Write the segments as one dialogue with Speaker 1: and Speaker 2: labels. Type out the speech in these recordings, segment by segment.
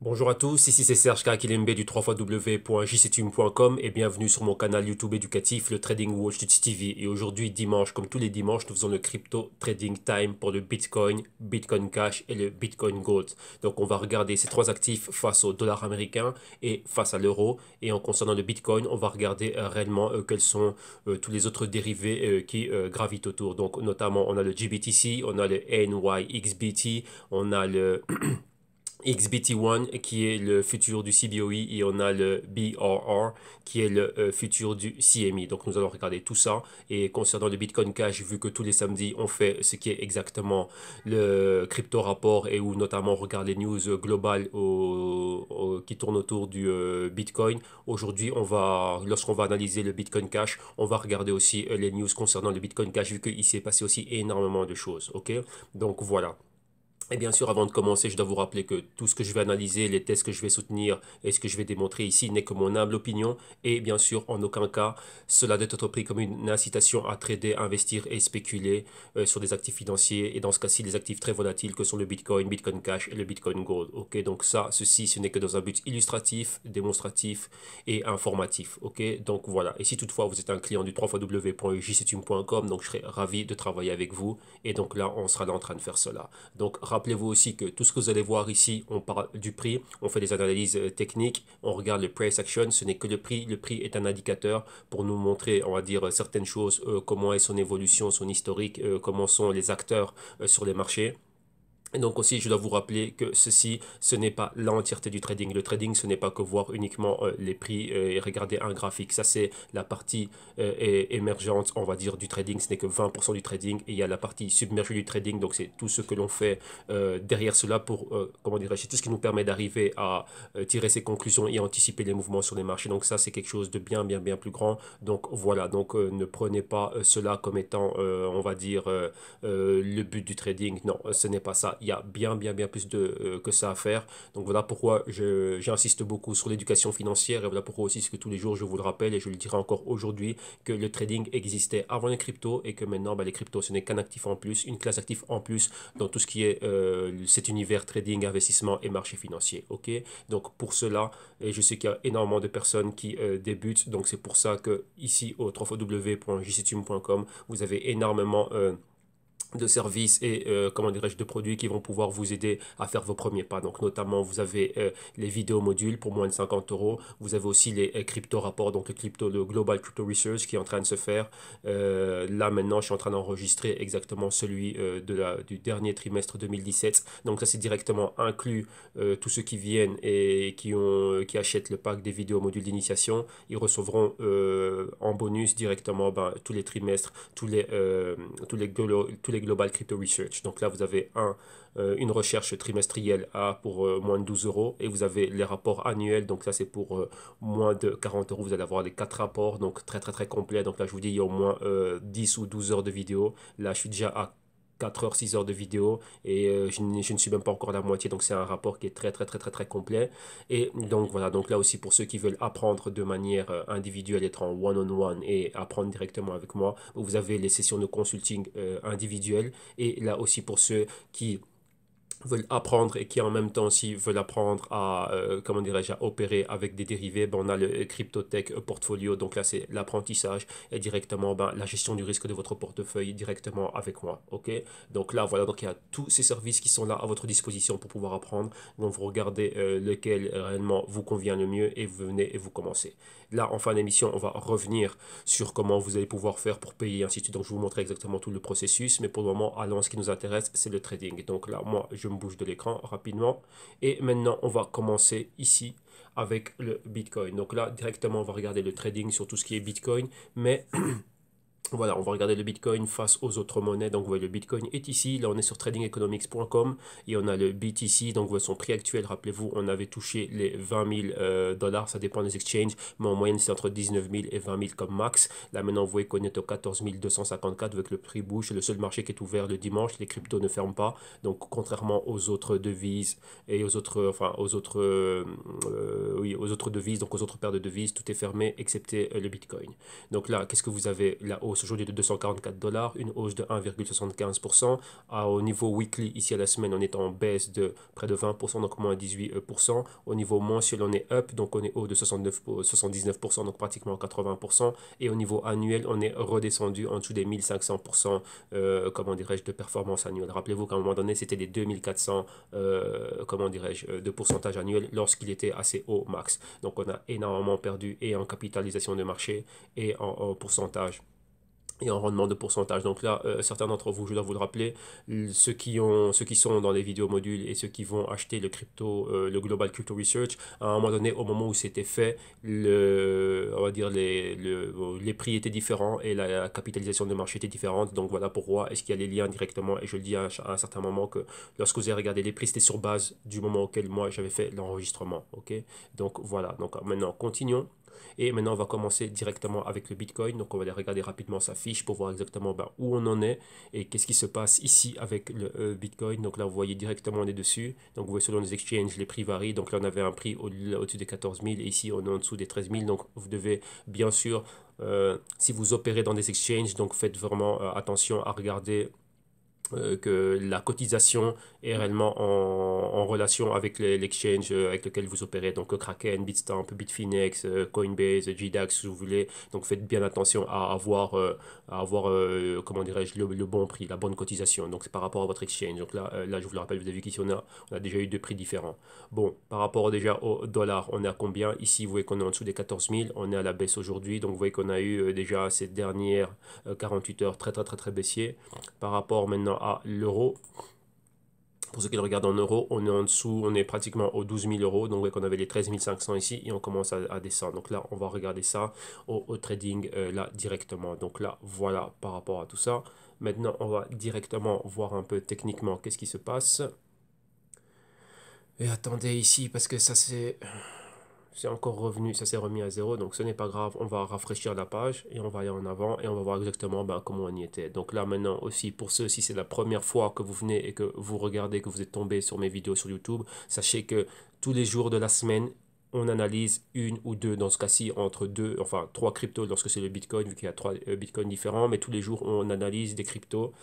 Speaker 1: Bonjour à tous, ici c'est Serge Kakilembe du 3xw.jctune.com et bienvenue sur mon canal YouTube éducatif, le Trading Watch TV. Et aujourd'hui, dimanche, comme tous les dimanches, nous faisons le Crypto Trading Time pour le Bitcoin, Bitcoin Cash et le Bitcoin Gold. Donc on va regarder ces trois actifs face au dollar américain et face à l'euro. Et en concernant le Bitcoin, on va regarder réellement quels sont tous les autres dérivés qui gravitent autour. Donc notamment, on a le GBTC, on a le NYXBT, on a le XBT1 qui est le futur du CBOE et on a le BRR qui est le futur du CME. Donc nous allons regarder tout ça. Et concernant le Bitcoin Cash, vu que tous les samedis on fait ce qui est exactement le crypto rapport et où notamment on regarde les news globales qui tournent autour du Bitcoin. Aujourd'hui, lorsqu'on va analyser le Bitcoin Cash, on va regarder aussi les news concernant le Bitcoin Cash vu qu'il s'est passé aussi énormément de choses. Ok, donc voilà. Et bien sûr, avant de commencer, je dois vous rappeler que tout ce que je vais analyser, les tests que je vais soutenir et ce que je vais démontrer ici n'est que mon humble opinion. Et bien sûr, en aucun cas, cela doit être pris comme une incitation à trader, investir et spéculer sur des actifs financiers. Et dans ce cas-ci, les actifs très volatiles que sont le Bitcoin, Bitcoin Cash et le Bitcoin Gold. Ok, donc ça, ceci, ce n'est que dans un but illustratif, démonstratif et informatif. Ok, donc voilà. Et si toutefois vous êtes un client du 3xw.jctune.com, donc je serai ravi de travailler avec vous. Et donc là, on sera là en train de faire cela. Donc rappelez-vous aussi que tout ce que vous allez voir ici, on parle du prix, on fait des analyses techniques, on regarde le price action, ce n'est que le prix. Le prix est un indicateur pour nous montrer, on va dire, certaines choses, comment est son évolution, son historique, comment sont les acteurs sur les marchés. Et donc aussi, je dois vous rappeler que ceci, ce n'est pas l'entièreté du trading. Le trading, ce n'est pas que voir uniquement les prix et regarder un graphique. Ça, c'est la partie émergente, on va dire, du trading. Ce n'est que 20% du trading. Et il y a la partie submergée du trading. Donc, c'est tout ce que l'on fait derrière cela pour, comment dirais-je, c'est tout ce qui nous permet d'arriver à tirer ses conclusions et anticiper les mouvements sur les marchés. Donc, ça, c'est quelque chose de bien, bien, bien plus grand. Donc, voilà. Donc, ne prenez pas cela comme étant, on va dire, le but du trading. Non, ce n'est pas ça. Il y a bien, bien, bien plus que ça à faire. Donc voilà pourquoi j'insiste beaucoup sur l'éducation financière et voilà pourquoi aussi, c'est que tous les jours, je vous le rappelle et je le dirai encore aujourd'hui, que le trading existait avant les cryptos et que maintenant, les cryptos, ce n'est qu'un actif en plus, une classe actif en plus dans tout ce qui est cet univers trading, investissement et marché financier. Ok, donc pour cela, et je sais qu'il y a énormément de personnes qui débutent, donc c'est pour ça que ici au www.jctune.com, vous avez énormément de services et comment dirais-je de produits qui vont pouvoir vous aider à faire vos premiers pas. Donc notamment vous avez les vidéos modules pour moins de 50 euros. Vous avez aussi les crypto rapports, donc le Global Crypto Research qui est en train de se faire. Là maintenant je suis en train d'enregistrer exactement celui du dernier trimestre 2017. Donc ça c'est directement inclus tous ceux qui viennent et qui achètent le pack des vidéos modules d'initiation. Ils recevront en bonus directement tous les trimestres, tous les Global Crypto Research. Donc là, vous avez une recherche trimestrielle pour moins de 12 euros et vous avez les rapports annuels. Donc ça, c'est pour moins de 40 euros. Vous allez avoir les 4 rapports, donc très très très complet. Donc là, je vous dis, il y a au moins 10 ou 12 heures de vidéo. Là, je suis déjà à 4 heures, 6 heures de vidéo et je ne suis même pas encore à la moitié, donc c'est un rapport qui est très très très très très complet. Et donc voilà, donc là aussi pour ceux qui veulent apprendre de manière individuelle, être en one-on-one et apprendre directement avec moi, vous avez les sessions de consulting individuelles et là aussi pour ceux qui veulent apprendre et qui en même temps aussi veulent apprendre à, comment dirais-je, à opérer avec des dérivés, on a le CryptoTech Portfolio, donc là c'est l'apprentissage et directement la gestion du risque de votre portefeuille directement avec moi, ok? Donc là voilà, donc il y a tous ces services qui sont là à votre disposition pour pouvoir apprendre, donc vous regardez lequel réellement vous convient le mieux et vous venez et vous commencez. Là en fin d'émission on va revenir sur comment vous allez pouvoir faire pour payer et ainsi de suite, donc je vous montrer exactement tout le processus, mais pour le moment allons, ce qui nous intéresse c'est le trading. Donc là moi je me bouge de l'écran rapidement. Et maintenant, on va commencer ici avec le Bitcoin. Donc là, directement, on va regarder le trading sur tout ce qui est Bitcoin. Mais voilà, on va regarder le Bitcoin face aux autres monnaies. Donc, vous voyez, le Bitcoin est ici. Là, on est sur tradingeconomics.com et on a le BTC. Donc, vous voyez son prix actuel. Rappelez-vous, on avait touché les 20 000 dollars. Ça dépend des exchanges, mais en moyenne, c'est entre 19 000 et 20 000 comme max. Là, maintenant, vous voyez qu'on est au 14 254 avec le prix bouge. C'est le seul marché qui est ouvert le dimanche. Les cryptos ne ferment pas. Donc, contrairement aux autres devises et aux autres oui, aux autres devises, donc aux autres paires de devises, tout est fermé excepté le Bitcoin. Donc là, qu'est-ce que vous avez? La hausse aujourd'hui de 244 $, une hausse de 1,75%. Au niveau weekly, ici à la semaine, on est en baisse de près de 20%, donc moins 18%. Au niveau mensuel, on est up, donc on est haut de 79%, donc pratiquement 80%. Et au niveau annuel, on est redescendu en dessous des 1500%, comment dirais-je, de performance annuelle. Rappelez-vous qu'à un moment donné, c'était des 2400, comment dirais-je, de pourcentage annuel lorsqu'il était assez haut max. Donc on a énormément perdu et en capitalisation de marché et en pourcentage et en rendement de pourcentage. Donc là, certains d'entre vous, je dois vous le rappeler, ceux qui sont dans les vidéos modules et ceux qui vont acheter le crypto, le Global Crypto Research, à un moment donné, au moment où c'était fait, on va dire les prix étaient différents et la capitalisation de marché était différente. Donc voilà pourquoi est-ce qu'il y a les liens directement. Et je le dis à un certain moment que lorsque vous avez regardé les prix, c'était sur base du moment auquel moi j'avais fait l'enregistrement. Ok, donc voilà. Donc maintenant, continuons. Et maintenant, on va commencer directement avec le Bitcoin. Donc, on va aller regarder rapidement sa fiche pour voir exactement où on en est et qu'est-ce qui se passe ici avec le Bitcoin. Donc là, vous voyez directement, on est dessus. Donc, vous voyez selon les exchanges, les prix varient. Donc là, on avait un prix au-dessus des 14 000 et ici, on est en dessous des 13 000. Donc, vous devez bien sûr, si vous opérez dans des exchanges, donc faites vraiment attention à regarder que la cotisation est réellement en relation avec l'exchange avec lequel vous opérez. Donc Kraken, Bitstamp, Bitfinex, Coinbase, GDAX, si vous voulez. Donc faites bien attention à avoir comment dirais-je, le bon prix, la bonne cotisation. Donc c'est par rapport à votre exchange. Donc là je vous le rappelle, vous avez vu qu'ici on a déjà eu deux prix différents. Bon, par rapport déjà au dollar, on est à combien? Ici, vous voyez qu'on est en dessous des 14 000. On est à la baisse aujourd'hui. Donc vous voyez qu'on a eu déjà ces dernières 48 heures très baissier. Par rapport maintenant à l'euro, pour ceux qui le regardent en euros, on est en dessous, on est pratiquement aux 12 000 euros. Donc, on avait les 13 500 ici et on commence à descendre. Donc là, on va regarder ça au trading là directement. Donc là, voilà par rapport à tout ça. Maintenant, on va directement voir un peu techniquement qu'est-ce qui se passe. Et attendez ici parce que ça c'est encore revenu, ça s'est remis à zéro, donc ce n'est pas grave, on va rafraîchir la page et on va aller en avant et on va voir exactement comment on y était. Donc là maintenant aussi, pour ceux, si c'est la première fois que vous venez et que vous regardez, que vous êtes tombé sur mes vidéos sur YouTube, sachez que tous les jours de la semaine, on analyse une ou deux, dans ce cas-ci, entre deux, enfin trois cryptos lorsque c'est le Bitcoin, vu qu'il y a trois Bitcoins différents, mais tous les jours on analyse des cryptos.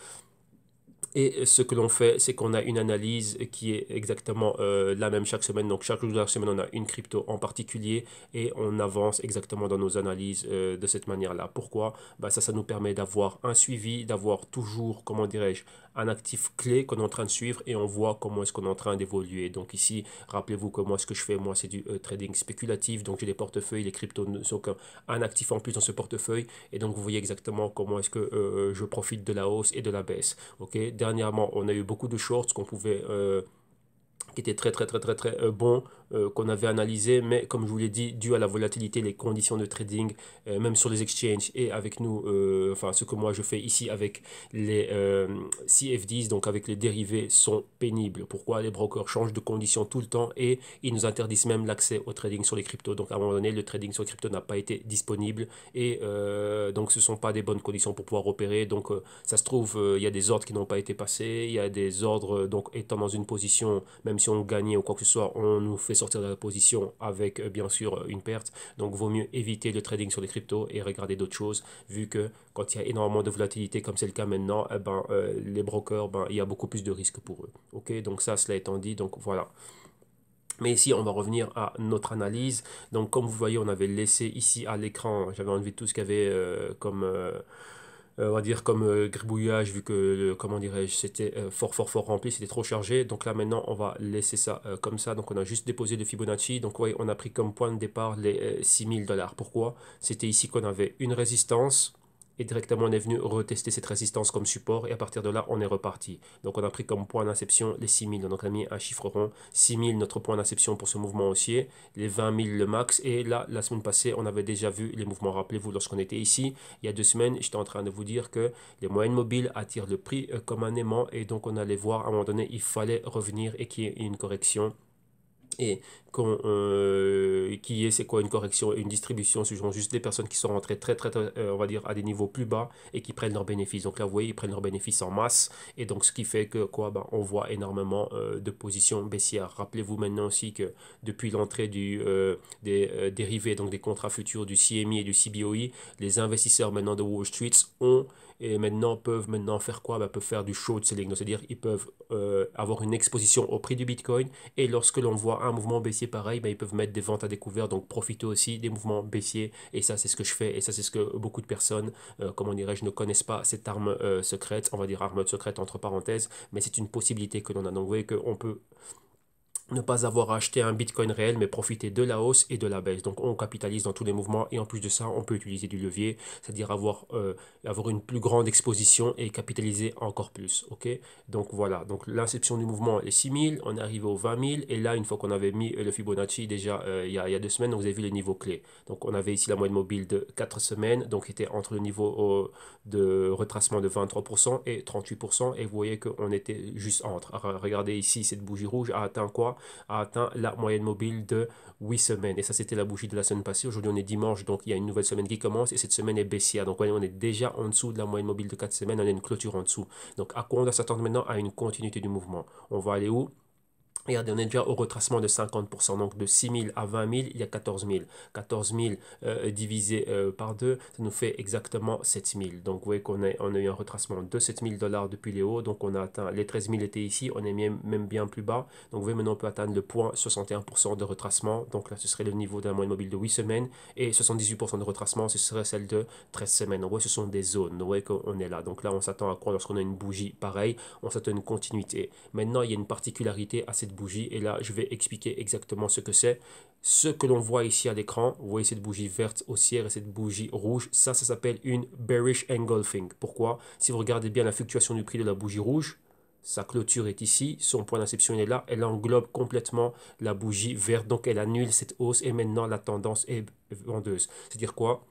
Speaker 1: Et ce que l'on fait, c'est qu'on a une analyse qui est exactement la même chaque semaine. Donc chaque jour de la semaine, on a une crypto en particulier et on avance exactement dans nos analyses de cette manière-là. Pourquoi? Ça nous permet d'avoir un suivi, d'avoir toujours, comment dirais-je, un actif clé qu'on est en train de suivre et on voit comment est-ce qu'on est en train d'évoluer. Donc ici, rappelez-vous que moi, ce que je fais, moi, c'est du trading spéculatif. Donc j'ai des portefeuilles, les cryptos ne sont qu'un actif en plus dans ce portefeuille. Et donc vous voyez exactement comment est-ce que je profite de la hausse et de la baisse. Ok, dernièrement, on a eu beaucoup de shorts qu'on pouvait qui était très bon, qu'on avait analysé, mais comme je vous l'ai dit, dû à la volatilité, les conditions de trading, même sur les exchanges et avec nous, enfin ce que moi je fais ici avec les CFDs, donc avec les dérivés, sont pénibles. Pourquoi? Les brokers changent de conditions tout le temps et ils nous interdisent même l'accès au trading sur les cryptos. Donc à un moment donné, le trading sur les cryptos n'a pas été disponible et donc ce ne sont pas des bonnes conditions pour pouvoir opérer. Donc ça se trouve, il y a des ordres qui n'ont pas été passés, il y a des ordres, donc étant dans une position, même si on gagnait ou quoi que ce soit, on nous fait sortir de la position avec bien sûr une perte. Donc vaut mieux éviter le trading sur les cryptos et regarder d'autres choses, vu que quand il y a énormément de volatilité comme c'est le cas maintenant, les brokers, il y a beaucoup plus de risques pour eux. Ok, donc ça, cela étant dit, donc voilà. Mais ici, on va revenir à notre analyse. Donc, comme vous voyez, on avait laissé ici à l'écran, j'avais enlevé tout ce qu'il y avait comme on va dire comme gribouillage, vu que, comment dirais-je, c'était fort rempli, c'était trop chargé. Donc là maintenant, on va laisser ça comme ça. Donc on a juste déposé le Fibonacci. Donc oui, on a pris comme point de départ les 6 000 $. Pourquoi? C'était ici qu'on avait une résistance. Et directement, on est venu retester cette résistance comme support. Et à partir de là, on est reparti. Donc, on a pris comme point d'inception les 6 000. Donc, on a mis un chiffre rond. 6 000, notre point d'inception pour ce mouvement haussier. Les 20 000, le max. Et là, la semaine passée, on avait déjà vu les mouvements. Rappelez-vous, lorsqu'on était ici, il y a 2 semaines, j'étais en train de vous dire que les moyennes mobiles attirent le prix comme un aimant. Et donc, on allait voir, à un moment donné, il fallait revenir et qu'il y ait une correction et qui est, c'est quoi une correction, une distribution, ce sont juste des personnes qui sont rentrées on va dire, à des niveaux plus bas et qui prennent leurs bénéfices. Donc là, vous voyez, ils prennent leurs bénéfices en masse, et donc ce qui fait que, quoi, ben, on voit énormément de positions baissières. Rappelez-vous maintenant aussi que depuis l'entrée des dérivés, donc des contrats futurs du CME et du CBOE, les investisseurs maintenant de Wall Street ont et maintenant peuvent maintenant faire quoi? Ben, peuvent faire du short selling, c'est-à-dire ils peuvent avoir une exposition au prix du Bitcoin, et lorsque l'on voit un mouvement baissier pareil, ben, ils peuvent mettre des ventes à découvert, donc profiter aussi des mouvements baissiers. Et ça, c'est ce que je fais, et ça, c'est ce que beaucoup de personnes, comment dirais-je, ne connaissent pas cette arme secrète, on va dire arme secrète entre parenthèses, mais c'est une possibilité que l'on a. Donc vous voyez qu'on peut ne pas avoir acheté un Bitcoin réel, mais profiter de la hausse et de la baisse. Donc on capitalise dans tous les mouvements, et en plus de ça, on peut utiliser du levier, c'est-à-dire avoir une plus grande exposition et capitaliser encore plus. Ok. Donc voilà, donc l'inception du mouvement est 6000, on est arrivé aux 20 000, et là, une fois qu'on avait mis le Fibonacci déjà il y a 2 semaines, donc vous avez vu les niveaux clés. Donc on avait ici la moyenne mobile de 4 semaines, donc était entre le niveau de retracement de 23% et 38%, et vous voyez qu'on était juste entre. Alors, regardez ici, cette bougie rouge a atteint quoi? A atteint la moyenne mobile de 8 semaines. Et ça, c'était la bougie de la semaine passée. Aujourd'hui, on est dimanche, donc il y a une nouvelle semaine qui commence, et cette semaine est baissière. Donc, voyez, on est déjà en dessous de la moyenne mobile de 4 semaines. On a une clôture en dessous. Donc, à quoi on doit s'attendre maintenant? À une continuité du mouvement. On va aller où? Regardez, on est déjà au retracement de 50%. Donc de 6 000 à 20 000, il y a 14 000. 14 000 divisé par 2, ça nous fait exactement 7 000. Donc vous voyez on a eu un retracement de 7 000 dollars depuis les hauts. Donc on a atteint les 13 000 étaient ici. On est même bien plus bas. Donc vous voyez, maintenant on peut atteindre le point 61% de retracement. Donc là, ce serait le niveau de la moyenne mobile de 8 semaines. Et 78% de retracement, ce serait celle de 13 semaines. Donc vous voyez, ce sont des zones. Donc vous voyez qu'on est là. Donc là, on s'attend à quoi lorsqu'on a une bougie pareille? On s'attend à une continuité. Maintenant, il y a une particularité à cette bougie, et là je vais expliquer exactement ce que c'est. Ce que l'on voit ici à l'écran, vous voyez cette bougie verte haussière et cette bougie rouge, ça s'appelle une bearish engulfing. Pourquoi? Si vous regardez bien la fluctuation du prix de la bougie rouge, sa clôture est ici, son point d'inception est là, elle englobe complètement la bougie verte, donc elle annule cette hausse, et maintenant la tendance est vendeuse. C'est-à-dire quoi?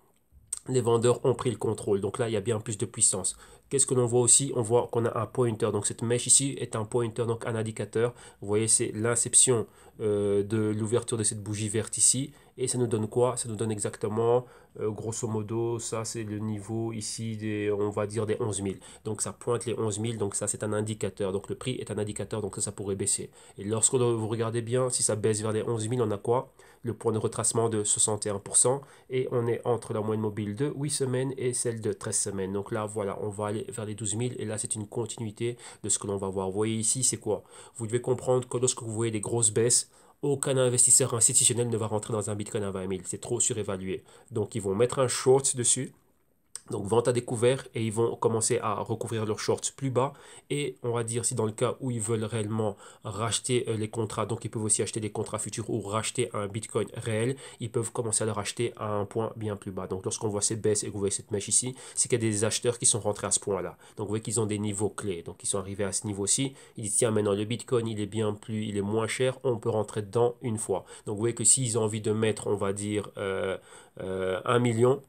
Speaker 1: Les vendeurs ont pris le contrôle. Donc là, il y a bien plus de puissance. Qu'est-ce que l'on voit aussi? On voit qu'on a un pointer. Donc cette mèche ici est un pointer, donc un indicateur. Vous voyez, c'est l'inception de l'ouverture de cette bougie verte ici. Et ça nous donne quoi? Ça nous donne exactement, grosso modo, ça c'est le niveau ici, on va dire des 11 000. Donc ça pointe les 11 000, donc ça c'est un indicateur. Donc le prix est un indicateur, donc ça pourrait baisser. Et lorsque vous regardez bien, si ça baisse vers les 11 000, on a quoi? Le point de retracement de 61%, et on est entre la moyenne mobile de 8 semaines et celle de 13 semaines. Donc là, voilà, on va aller vers les 12 000, et là, c'est une continuité de ce que l'on va voir. Vous voyez ici, c'est quoi? Vous devez comprendre que lorsque vous voyez des grosses baisses, aucun investisseur institutionnel ne va rentrer dans un Bitcoin à 20 000. C'est trop surévalué. Donc, ils vont mettre un short dessus. Donc vente à découvert, et ils vont commencer à recouvrir leurs shorts plus bas, et on va dire, si dans le cas où ils veulent réellement racheter les contrats, donc ils peuvent aussi acheter des contrats futurs ou racheter un Bitcoin réel, ils peuvent commencer à le racheter à un point bien plus bas. Donc lorsqu'on voit ces baisses et que vous voyez cette mèche ici, c'est qu'il y a des acheteurs qui sont rentrés à ce point-là. Donc vous voyez qu'ils ont des niveaux clés, donc ils sont arrivés à ce niveau-ci, ils disent tiens, maintenant le Bitcoin il est moins cher, on peut rentrer dedans une fois. Donc vous voyez que s'ils ont envie de mettre, on va dire 1 million,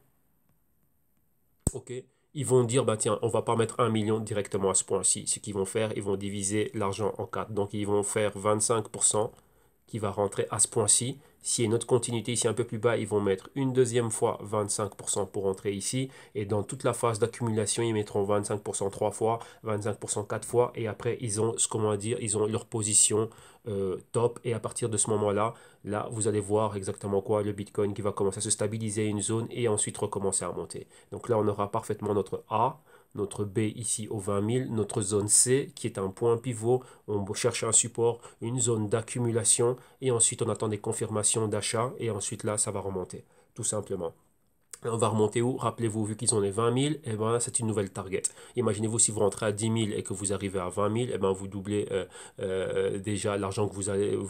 Speaker 1: ok, ils vont dire, bah tiens, on va pas mettre 1 million directement à ce point-ci. Ce qu'ils vont faire, ils vont diviser l'argent en 4. Donc ils vont faire 25% qui va rentrer à ce point-ci. S'il y a une autre continuité ici un peu plus bas, ils vont mettre une deuxième fois 25% pour rentrer ici. Et dans toute la phase d'accumulation, ils mettront 25% 3 fois, 25% 4 fois. Et après, ils ont, comment dire, ils ont leur position top. Et à partir de ce moment-là, là, vous allez voir exactement quoi, le Bitcoin qui va commencer à se stabiliser à une zone et ensuite recommencer à monter. Donc là, on aura parfaitement notre A, notre B ici au 20 000, notre zone C qui est un point pivot, on cherche un support, une zone d'accumulation, et ensuite on attend des confirmations d'achat, et ensuite là ça va remonter, tout simplement. On va remonter où? Rappelez-vous, vu qu'ils ont les 20 000, et ben, c'est une nouvelle target. Imaginez-vous si vous rentrez à 10 000 et que vous arrivez à 20 000, et ben, vous doublez déjà l'argent que vous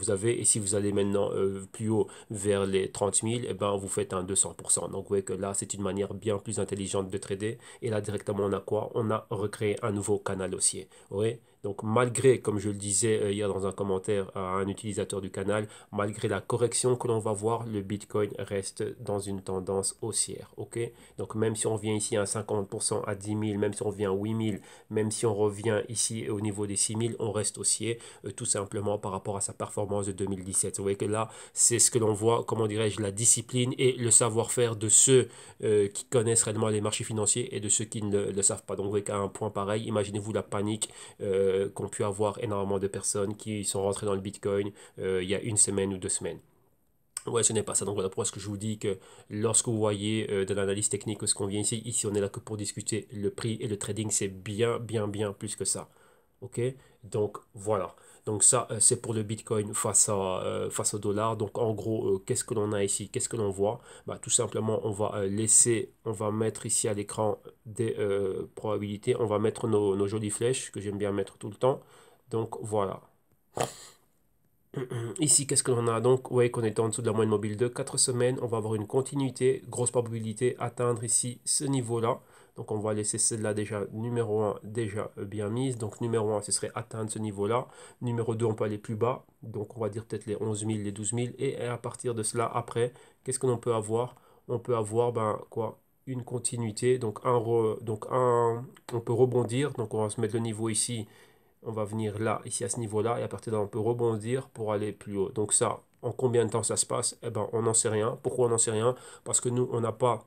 Speaker 1: avez. Et si vous allez maintenant plus haut vers les 30 000, et ben, vous faites un 200%. Donc vous voyez que là, c'est une manière bien plus intelligente de trader. Et là, directement, on a quoi? On a recréé un nouveau canal haussier. Oui, Donc malgré, comme je le disais hier dans un commentaire à un utilisateur du canal, malgré la correction que l'on va voir, le Bitcoin reste dans une tendance haussière. Ok, donc même si on vient ici à 50%, à 10 000, même si on vient à 8 000, même si on revient ici au niveau des 6 000, on reste haussier, tout simplement par rapport à sa performance de 2017. Vous voyez que là, c'est ce que l'on voit, comment dirais-je, la discipline et le savoir-faire de ceux qui connaissent réellement les marchés financiers et de ceux qui ne le savent pas. Donc vous voyez qu'à un point pareil, imaginez-vous la panique qu'ont pu avoir énormément de personnes qui sont rentrées dans le Bitcoin il y a une semaine ou 2 semaines. Ouais, ce n'est pas ça. Donc voilà pourquoi est-ce que je vous dis que lorsque vous voyez de l'analyse technique ce qu'on vient ici, ici on est là que pour discuter le prix et le trading, c'est bien, bien, bien plus que ça. Ok, donc voilà. Donc ça, c'est pour le Bitcoin face au dollar. Donc en gros, qu'est-ce que l'on a ici? Qu'est-ce que l'on voit? Bah, tout simplement, on va on va mettre ici à l'écran des probabilités. On va mettre nos jolies flèches que j'aime bien mettre tout le temps. Donc voilà. Ici, qu'est-ce que l'on a? Donc, vous voyez qu'on est en dessous de la moyenne mobile de 4 semaines. On va avoir une continuité, grosse probabilité atteindre ici ce niveau-là. Donc, on va laisser celle-là déjà, numéro 1, déjà bien mise. Donc, numéro 1, ce serait atteindre ce niveau-là. Numéro 2, on peut aller plus bas. Donc, on va dire peut-être les 11 000, les 12 000. Et à partir de cela, après, qu'est-ce que l'on peut avoir? On peut avoir, ben, quoi? Une continuité. Donc, on peut rebondir. Donc, on va se mettre le niveau ici, on va venir là, ici à ce niveau-là, et à partir de là, on peut rebondir pour aller plus haut. Donc ça, en combien de temps ça se passe? Eh ben, on n'en sait rien. Pourquoi on n'en sait rien? Parce que nous, on n'a pas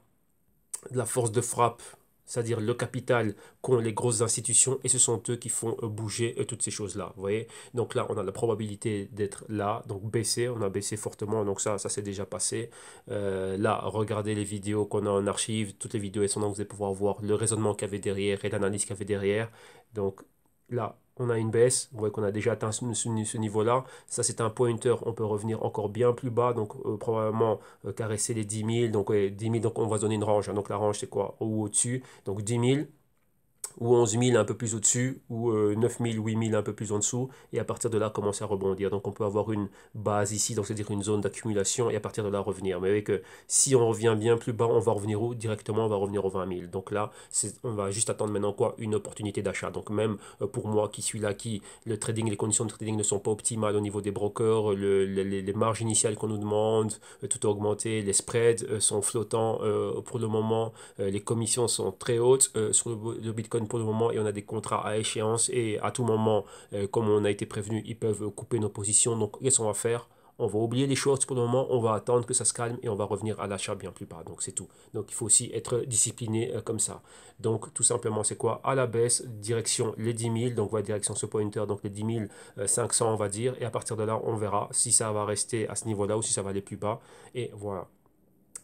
Speaker 1: de la force de frappe, c'est-à-dire le capital qu'ont les grosses institutions, et ce sont eux qui font bouger toutes ces choses-là. Vous voyez? Donc là, on a la probabilité d'être là, donc baisser, on a baissé fortement, donc ça s'est déjà passé. Là, regardez les vidéos qu'on a en archive, toutes les vidéos elles sont là, vous allez pouvoir voir le raisonnement qu'il y avait derrière et l'analyse qu'il y avait derrière. Donc là, on a une baisse, vous voyez qu'on a déjà atteint ce niveau-là. Ça, c'est un pointer, on peut revenir encore bien plus bas, donc probablement caresser les 10 000. Donc, ouais, 10 000, donc on va donner une range, hein. Donc la range, c'est quoi? Ou au-dessus. Donc 10 000 ou 11 000 un peu plus au-dessus, ou 9 000, 8 000 un peu plus en dessous, et à partir de là, commencer à rebondir. Donc on peut avoir une base ici, donc c'est-à-dire une zone d'accumulation, et à partir de là, revenir. Mais avec si on revient bien plus bas, on va revenir où? Directement, on va revenir aux 20 000. Donc là, on va juste attendre maintenant quoi? Une opportunité d'achat. Donc même pour moi qui suis là, qui le trading, les conditions de trading ne sont pas optimales au niveau des brokers, les marges initiales qu'on nous demande, tout a augmenté, les spreads sont flottants pour le moment, les commissions sont très hautes sur le Bitcoin pour le moment, et on a des contrats à échéance, et à tout moment, comme on a été prévenu, ils peuvent couper nos positions. Donc qu'est-ce qu'on va faire? On va oublier les shorts pour le moment, on va attendre que ça se calme et on va revenir à l'achat bien plus bas. Donc c'est tout. Donc il faut aussi être discipliné comme ça. Donc tout simplement c'est quoi? À la baisse, direction les 10 000, donc voilà, direction ce pointer, donc les 10 500 on va dire, et à partir de là on verra si ça va rester à ce niveau-là ou si ça va aller plus bas. Et voilà.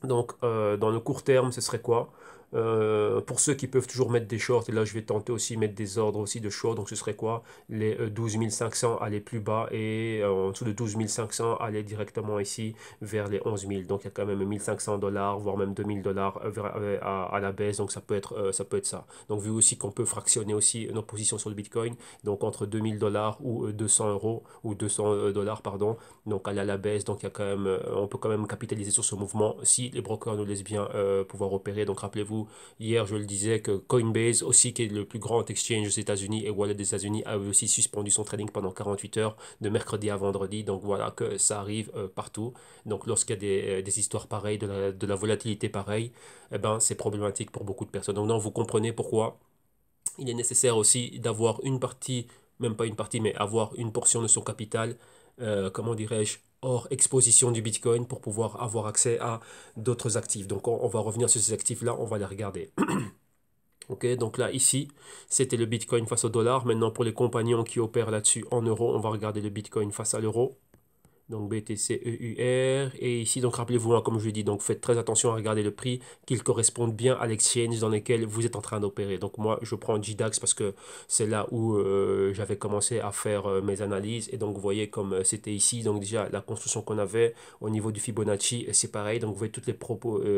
Speaker 1: Donc, dans le court terme, ce serait quoi? Pour ceux qui peuvent toujours mettre des shorts, et là je vais tenter aussi mettre des ordres aussi de short, donc ce serait quoi? Les 12 500 aller plus bas, et en dessous de 12 500 aller directement ici vers les 11 000. Donc il y a quand même 1 500 $, voire même 2 000 $ à la baisse, donc ça peut être ça. Donc vu aussi qu'on peut fractionner aussi nos positions sur le Bitcoin, donc entre 2 000 $ ou 200 € ou 200 dollars, pardon, donc aller à la baisse, donc il y a quand même, on peut quand même capitaliser sur ce mouvement si les brokers nous laissent bien pouvoir opérer. Donc rappelez-vous, hier je le disais que Coinbase aussi, qui est le plus grand exchange aux États-Unis et wallet des États-Unis, a aussi suspendu son trading pendant 48 heures de mercredi à vendredi. Donc voilà que ça arrive partout. Donc lorsqu'il y a des histoires pareilles, de la volatilité pareille, eh ben, c'est problématique pour beaucoup de personnes. Donc non, vous comprenez pourquoi il est nécessaire aussi d'avoir une partie, même pas une partie, mais avoir une portion de son capital, comment dirais-je, hors exposition du Bitcoin, pour pouvoir avoir accès à d'autres actifs. Donc on va revenir sur ces actifs-là, on va les regarder. Ok, donc là, ici, c'était le Bitcoin face au dollar. Maintenant, pour les compagnons qui opèrent là-dessus en euros, on va regarder le Bitcoin face à l'euro. Donc BTC EUR. Et ici, donc rappelez-vous, hein, comme je l'ai dit, donc faites très attention à regarder le prix, qu'il corresponde bien à l'exchange dans lequel vous êtes en train d'opérer. Donc moi, je prends JDAX parce que c'est là où j'avais commencé à faire mes analyses. Et donc vous voyez comme c'était ici, donc déjà la construction qu'on avait au niveau du Fibonacci, c'est pareil. Donc vous voyez toutes les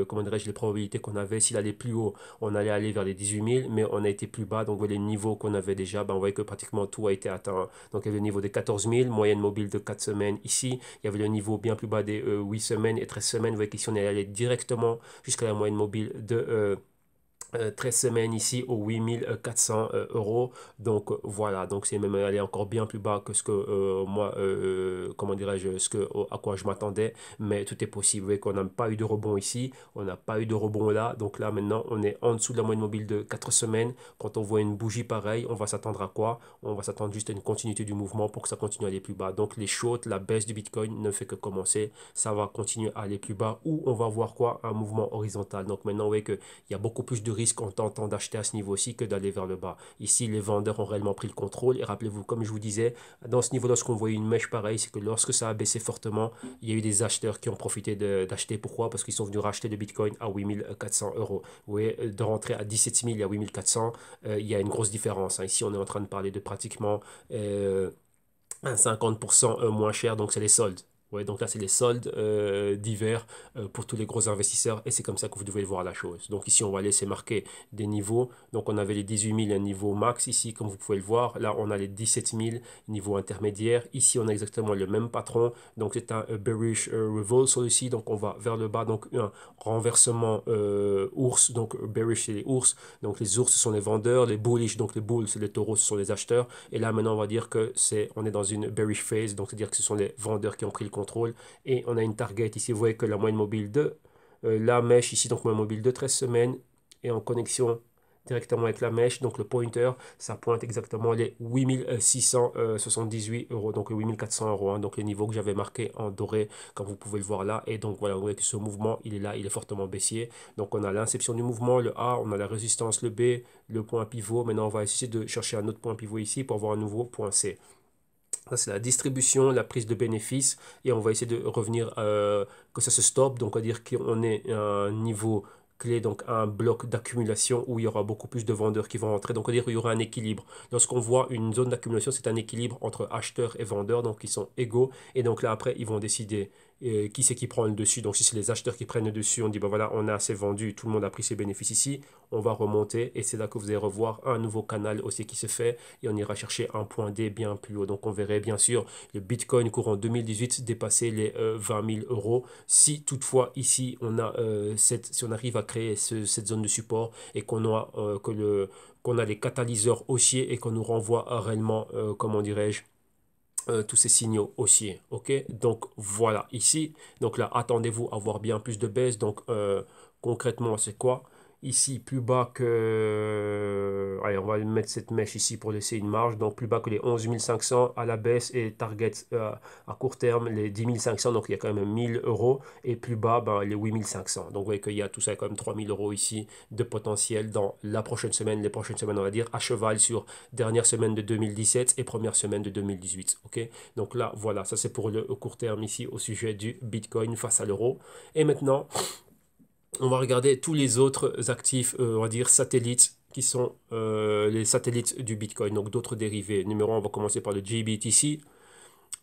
Speaker 1: comment dirais-je, les probabilités qu'on avait. S'il allait plus haut, on allait aller vers les 18 000, mais on a été plus bas. Donc vous voyez les niveaux qu'on avait déjà, ben, on voyait que pratiquement tout a été atteint. Donc il y avait le niveau des 14 000, moyenne mobile de 4 semaines ici. Il y avait le niveau bien plus bas des 8 semaines et 13 semaines. Vous voyez qu'ici, on est allé directement jusqu'à la moyenne mobile de 13 semaines ici aux 8400 euros. Donc voilà, donc c'est même aller encore bien plus bas que ce que moi, comment dirais-je, à quoi je m'attendais. Mais tout est possible. Vous voyez qu'on n'a pas eu de rebond ici, on n'a pas eu de rebond là. Donc là maintenant, on est en dessous de la moyenne mobile de 4 semaines. Quand on voit une bougie pareille, on va s'attendre à quoi? On va s'attendre juste à une continuité du mouvement pour que ça continue à aller plus bas. Donc les shorts, la baisse du Bitcoin ne fait que commencer. Ça va continuer à aller plus bas ou on va voir quoi? Un mouvement horizontal. Donc maintenant, vous voyez que il y a beaucoup plus de risques en tentant d'acheter à ce niveau-ci que d'aller vers le bas. Ici, les vendeurs ont réellement pris le contrôle. Et rappelez-vous, comme je vous disais, dans ce niveau, lorsqu'on voyait une mèche pareille, c'est que lorsque ça a baissé fortement, il y a eu des acheteurs qui ont profité d'acheter. Pourquoi? Parce qu'ils sont venus racheter le Bitcoin à 8400 euros. Vous voyez, de rentrer à 17 000 à 8400, il y a une grosse différence. Ici, on est en train de parler de pratiquement un 50% moins cher, donc c'est les soldes. Ouais, donc là, c'est les soldes d'hiver pour tous les gros investisseurs et c'est comme ça que vous devez voir la chose. Donc ici, on va laisser marquer des niveaux. Donc on avait les 18 000, un niveau max ici, comme vous pouvez le voir. Là, on a les 17 000, niveau intermédiaire. Ici, on a exactement le même patron. Donc c'est un bearish reversal ici. Donc on va vers le bas. Donc un renversement ours. Donc bearish, c'est les ours. Donc les ours, ce sont les vendeurs. Les bullish, donc les bulls, c'est les taureaux, ce sont les acheteurs. Et là, maintenant, on va dire que on est dans une bearish phase. Donc c'est-à-dire que ce sont les vendeurs qui ont pris le contrôle et on a une target ici, vous voyez que la moyenne mobile de la mèche ici, donc moyenne mobile de 13 semaines est en connexion directement avec la mèche, donc le pointer, ça pointe exactement les 8678 euros, donc les 8400 euros, hein, donc les niveaux que j'avais marqués en doré, comme vous pouvez le voir là, et donc voilà, vous voyez que ce mouvement, il est là, il est fortement baissier, donc on a l'inception du mouvement, le A, on a la résistance, le B, le point pivot, maintenant on va essayer de chercher un autre point pivot ici pour avoir un nouveau point C. Ça, c'est la distribution, la prise de bénéfices. Et on va essayer de revenir, que ça se stoppe. Donc, on va dire qu'on est à un niveau clé, donc un bloc d'accumulation où il y aura beaucoup plus de vendeurs qui vont entrer. Donc, on va dire qu'il y aura un équilibre. Lorsqu'on voit une zone d'accumulation, c'est un équilibre entre acheteurs et vendeurs. Donc, ils sont égaux. Et donc là, après, ils vont décider qui c'est qui prend le dessus. Donc, si c'est les acheteurs qui prennent le dessus, on dit, ben voilà, on a assez vendu, tout le monde a pris ses bénéfices ici. On va remonter. Et c'est là que vous allez revoir un nouveau canal aussi qui se fait. Et on ira chercher un point D bien plus haut. Donc, on verrait bien sûr le Bitcoin courant 2018 dépasser les 20 000 euros. Si toutefois ici si on arrive à créer cette zone de support et qu'on a les catalyseurs haussiers et qu'on nous renvoie réellement, comment dirais-je, tous ces signaux haussiers. Ok, donc voilà ici. Donc là, attendez-vous à voir bien plus de baisse. Donc concrètement, c'est quoi? Ici, plus bas que... Allez, on va mettre cette mèche ici pour laisser une marge. Donc, plus bas que les 11 500 à la baisse et target à court terme, les 10 500. Donc, il y a quand même 1000 euros. Et plus bas, ben, les 8 500. Donc, vous voyez qu'il y a tout ça, quand même 3000 euros ici de potentiel dans la prochaine semaine. Les prochaines semaines, on va dire, à cheval sur dernière semaine de 2017 et première semaine de 2018. Ok, donc là, voilà, ça c'est pour le court terme ici au sujet du Bitcoin face à l'euro. Et maintenant, on va regarder tous les autres actifs, on va dire satellites, qui sont les satellites du Bitcoin, donc d'autres dérivés. Numéro 1, on va commencer par le GBTC.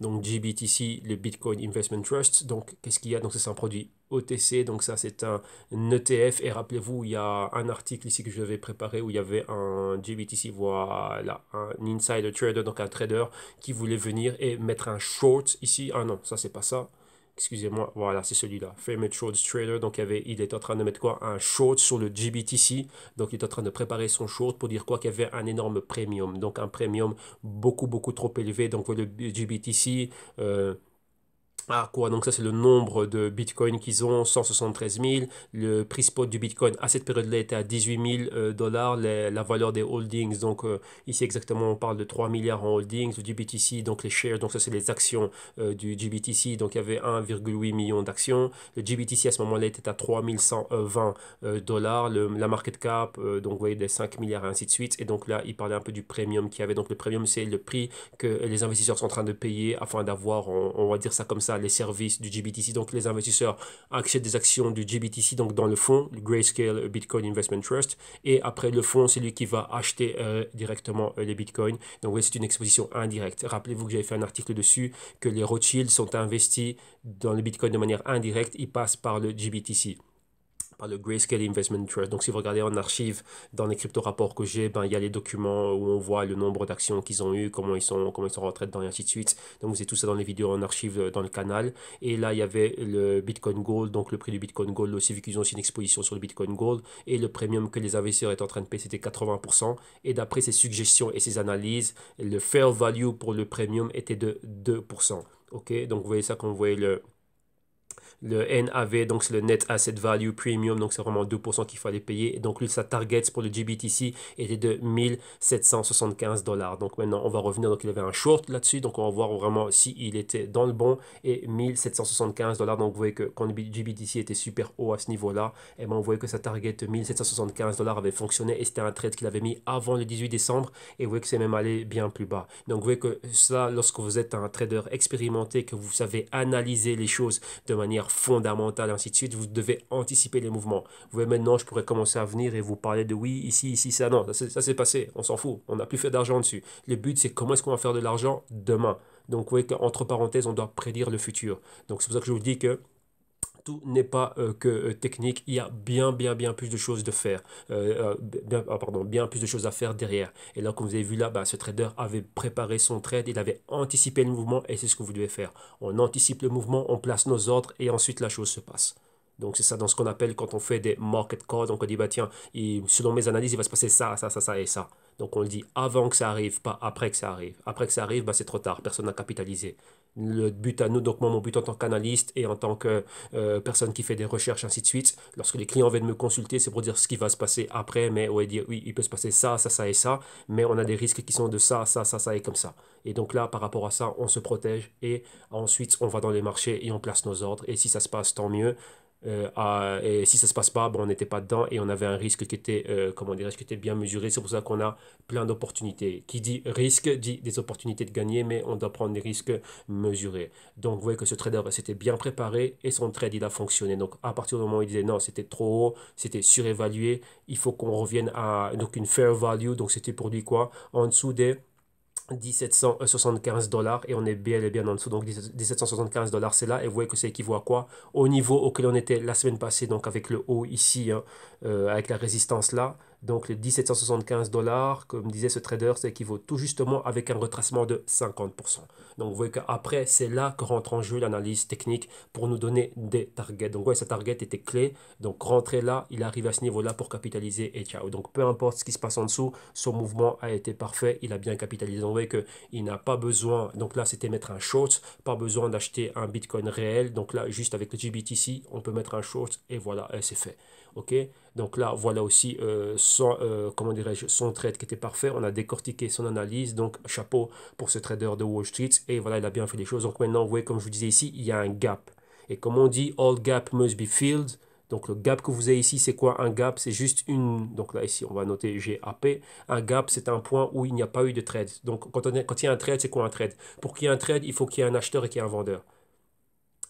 Speaker 1: Donc GBTC, le Bitcoin Investment Trust. Donc qu'est-ce qu'il y a? Donc c'est un produit OTC, donc ça c'est un ETF. Et rappelez-vous, il y a un article ici que je vais préparer où il y avait un GBTC, voilà, un insider trader, donc un trader qui voulait venir et mettre un short ici. Ah non, ça c'est pas ça. Excusez-moi, voilà, c'est celui-là. Famous Short Trader. Donc, il est en train de mettre quoi? Un short sur le GBTC. Donc, il est en train de préparer son short pour dire quoi? Qu'il y avait un énorme premium. Donc, un premium beaucoup, beaucoup trop élevé. Donc, le GBTC, ah quoi, donc ça c'est le nombre de bitcoins qu'ils ont, 173 000. Le prix spot du bitcoin à cette période-là était à 18 000 dollars. La valeur des holdings, donc ici exactement on parle de 3 milliards en holdings. Le GBTC, donc les shares, donc ça c'est les actions du GBTC. Donc il y avait 1,8 million d'actions. Le GBTC à ce moment-là était à 3120 dollars. La market cap, donc vous voyez des 5 milliards et ainsi de suite. Et donc là il parlait un peu du premium qu'il y avait. Donc le premium c'est le prix que les investisseurs sont en train de payer afin d'avoir, on va dire ça comme ça, les services du GBTC. Donc les investisseurs achètent des actions du GBTC donc dans le fonds, le Grayscale Bitcoin Investment Trust, et après le fonds c'est lui qui va acheter directement les bitcoins. Donc oui, c'est une exposition indirecte. Rappelez-vous que j'avais fait un article dessus, que les Rothschild sont investis dans le bitcoin de manière indirecte, ils passent par le GBTC. par le Grayscale Investment Trust. Donc, si vous regardez en archive dans les crypto-rapports que j'ai, ben, il y a les documents où on voit le nombre d'actions qu'ils ont eu, comment ils sont rentrés dedans et ainsi de suite. Donc, vous avez tout ça dans les vidéos en archive dans le canal. Et là, il y avait le Bitcoin Gold, donc le prix du Bitcoin Gold aussi, vu qu'ils ont aussi une exposition sur le Bitcoin Gold. Et le premium que les investisseurs étaient en train de payer, c'était 80%. Et d'après ses suggestions et ses analyses, le fair value pour le premium était de 2%. Ok, donc vous voyez ça quand vous voyez le NAV, donc c'est le Net Asset Value Premium, donc c'est vraiment 2% qu'il fallait payer. Et donc lui, sa target pour le GBTC était de 1775 dollars. Donc maintenant, on va revenir. Donc il avait un short là-dessus. Donc on va voir vraiment s'il était dans le bon. Et 1775 dollars. Donc vous voyez que quand le GBTC était super haut à ce niveau-là, et ben on voyait que sa target 1775 dollars avait fonctionné. Et c'était un trade qu'il avait mis avant le 18 décembre. Et vous voyez que c'est même allé bien plus bas. Donc vous voyez que ça, lorsque vous êtes un trader expérimenté, que vous savez analyser les choses de manière fondamentale, ainsi de suite, vous devez anticiper les mouvements. Vous voyez, maintenant, je pourrais commencer à venir et vous parler de oui, ici, ça, non, ça s'est passé, on s'en fout, on n'a plus fait d'argent dessus. Le but, c'est comment est-ce qu'on va faire de l'argent demain. Donc, vous voyez qu'entre parenthèses, on doit prédire le futur. Donc, c'est pour ça que je vous dis que tout n'est pas que technique, il y a bien plus de choses de faire, bien plus de choses à faire derrière. Et là, comme vous avez vu là, bah, ce trader avait préparé son trade, il avait anticipé le mouvement et c'est ce que vous devez faire. On anticipe le mouvement, on place nos ordres et ensuite la chose se passe. Donc c'est ça dans ce qu'on appelle quand on fait des market calls, donc on dit bah tiens, selon mes analyses, il va se passer ça et ça. Donc on le dit avant que ça arrive, pas après que ça arrive. Après que ça arrive, bah, c'est trop tard, personne n'a capitalisé. Le but à nous, donc moi mon but en tant qu'analyste et en tant que personne qui fait des recherches, ainsi de suite, lorsque les clients viennent me consulter, c'est pour dire ce qui va se passer après, mais ouais, dire oui, il peut se passer ça et ça, mais on a des risques qui sont de ça et comme ça. Et donc là, par rapport à ça, on se protège et ensuite on va dans les marchés et on place nos ordres. Et si ça se passe, tant mieux. Et si ça se passe pas, bon, on n'était pas dedans et on avait un risque qui était, comment dirais-je, qui était bien mesuré. C'est pour ça qu'on a plein d'opportunités. Qui dit risque dit des opportunités de gagner, mais on doit prendre des risques mesurés. Donc vous voyez que ce trader s'était bien préparé et son trade il a fonctionné. Donc à partir du moment où il disait non, c'était trop haut, c'était surévalué, il faut qu'on revienne à donc une fair value. Donc c'était pour lui quoi? En dessous des 1775 dollars et on est bien et bien en dessous. Donc 1775 dollars, c'est là. Et vous voyez que c'est équivaut à quoi? Au niveau auquel on était la semaine passée, donc avec le haut ici, hein, avec la résistance là. Donc les 1775 dollars, comme disait ce trader, ça équivaut tout justement avec un retracement de 50%. Donc vous voyez qu'après, c'est là que rentre en jeu l'analyse technique pour nous donner des targets. Donc vous voyez, ce target était clé. Donc rentrer là, il arrive à ce niveau-là pour capitaliser et ciao. Donc peu importe ce qui se passe en dessous, son mouvement a été parfait, il a bien capitalisé. Donc vous voyez qu'il n'a pas besoin, donc là c'était mettre un short, pas besoin d'acheter un Bitcoin réel. Donc là, juste avec le GBTC, on peut mettre un short et voilà, c'est fait. Ok, donc là, voilà aussi comment dirais-je, son trade qui était parfait. On a décortiqué son analyse. Donc, chapeau pour ce trader de Wall Street. Et voilà, il a bien fait les choses. Donc maintenant, vous voyez, comme je vous disais ici, il y a un gap. Et comme on dit, all gap must be filled. Donc, le gap que vous avez ici, c'est quoi un gap? C'est juste une... Donc là, ici, on va noter GAP. Un gap, c'est un point où il n'y a pas eu de trade. Donc, quand il y a un trade, c'est quoi un trade? Pour qu'il y ait un trade, il faut qu'il y ait un acheteur et qu'il y ait un vendeur.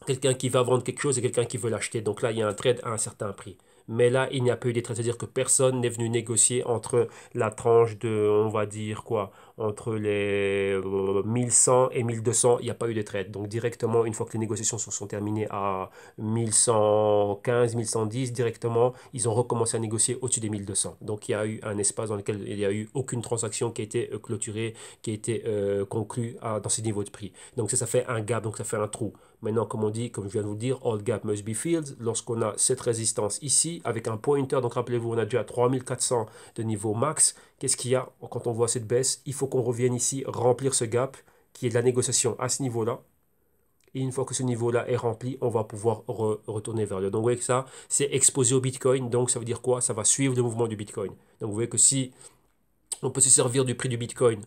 Speaker 1: Quelqu'un qui va vendre quelque chose et quelqu'un qui veut l'acheter. Donc là, il y a un trade à un certain prix. Mais là, il n'y a pas eu de trade. C'est-à-dire que personne n'est venu négocier entre la tranche de, on va dire quoi, entre les 1100 et 1200. Il n'y a pas eu de trade. Donc directement, une fois que les négociations sont terminées à 1115, 1110, directement, ils ont recommencé à négocier au-dessus des 1200. Donc il y a eu un espace dans lequel il n'y a eu aucune transaction qui a été clôturée, qui a été conclue dans ces niveaux de prix. Donc ça fait un gap, donc ça fait un trou. Maintenant, comme on dit, comme je viens de vous le dire, all gap must be filled. Lorsqu'on a cette résistance ici, avec un pointer, donc rappelez-vous, on a déjà 3400 de niveau max. Qu'est-ce qu'il y a quand on voit cette baisse? Il faut qu'on revienne ici remplir ce gap qui est de la négociation à ce niveau-là. Et une fois que ce niveau-là est rempli, on va pouvoir retourner vers le. Donc vous voyez que ça, c'est exposé au Bitcoin. Donc ça veut dire quoi? Ça va suivre le mouvement du Bitcoin. Donc vous voyez que si on peut se servir du prix du Bitcoin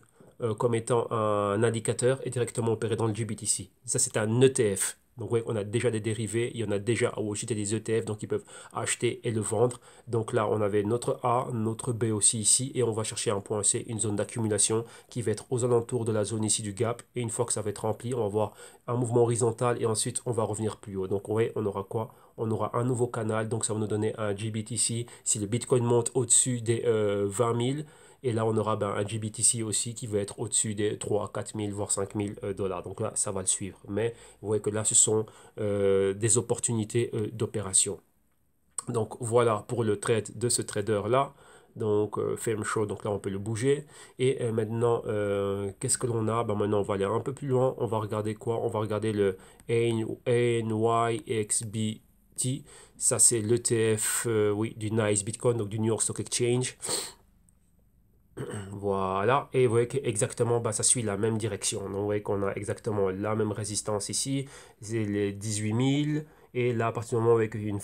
Speaker 1: comme étant un indicateur et directement opérer dans le GBTC. Ça, c'est un ETF. Donc, oui, on a déjà des dérivés, il y en a déjà à Wall Street des ETF, donc ils peuvent acheter et le vendre. Donc là, on avait notre A, notre B aussi ici, et on va chercher un point C, une zone d'accumulation qui va être aux alentours de la zone ici du gap. Et une fois que ça va être rempli, on va voir un mouvement horizontal et ensuite on va revenir plus haut. Donc, oui, on aura quoi? On aura un nouveau canal, donc ça va nous donner un GBTC. Si le Bitcoin monte au-dessus des 20 000, et là, on aura un GBTC aussi qui va être au-dessus des 3 4 000, voire 5 000 dollars. Donc là, ça va le suivre. Mais vous voyez que là, ce sont des opportunités d'opération. Donc voilà pour le trade de ce trader là. Donc firm show, donc là on peut le bouger. Et maintenant, qu'est-ce que l'on a? Ben, maintenant on va aller un peu plus loin. On va regarder quoi? On va regarder le NYXBT. Ça c'est l'ETF, oui, du Nice Bitcoin, donc du New York Stock Exchange. Voilà, et vous voyez que exactement, bah, ça suit la même direction. Donc vous voyez qu'on a exactement la même résistance ici, c'est les 18 000. Et là, à partir du moment avec une un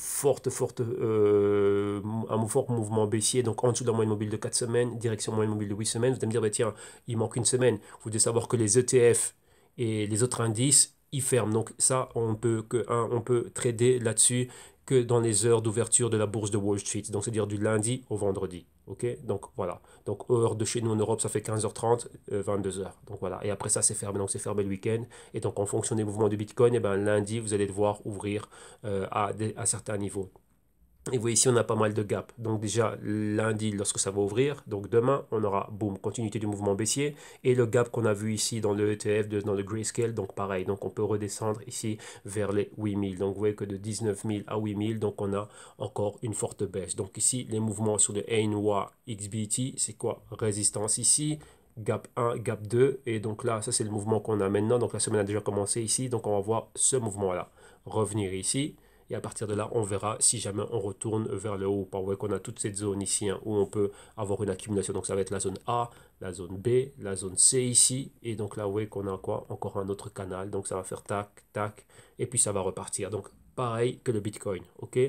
Speaker 1: fort mouvement baissier, donc en dessous de la moyenne mobile de 4 semaines, direction moyenne mobile de 8 semaines, vous allez me dire, bah, tiens, il manque une semaine. Vous devez savoir que les ETF et les autres indices, ils ferment. Donc ça, on peut trader là-dessus que dans les heures d'ouverture de la bourse de Wall Street. Donc c'est-à-dire du lundi au vendredi. Ok, donc voilà. Donc, heure de chez nous en Europe, ça fait 15h30, 22h. Donc voilà. Et après ça, c'est fermé. Donc, c'est fermé le week-end. Et donc, en fonction des mouvements du Bitcoin, et ben, lundi, vous allez devoir ouvrir à certains niveaux. Et vous voyez ici, on a pas mal de gaps. Donc déjà, lundi, lorsque ça va ouvrir, donc demain, on aura, boum, continuité du mouvement baissier. Et le gap qu'on a vu ici dans le ETF, dans le Grayscale, donc pareil. Donc on peut redescendre ici vers les 8000. Donc vous voyez que de 19 000 à 8000, donc on a encore une forte baisse. Donc ici, les mouvements sur le NYXBT, c'est quoi? Résistance ici, gap 1, gap 2. Et donc là, ça c'est le mouvement qu'on a maintenant. Donc la semaine a déjà commencé ici. Donc on va voir ce mouvement-là revenir ici. Et à partir de là, on verra si jamais on retourne vers le haut ou pas. Vous voyez qu'on a toute cette zone ici hein, où on peut avoir une accumulation. Donc ça va être la zone A, la zone B, la zone C ici. Et donc là, vous voyez qu'on a quoi? Encore un autre canal. Donc ça va faire tac, tac. Et puis ça va repartir. Donc pareil que le Bitcoin. OK?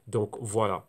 Speaker 1: Donc voilà,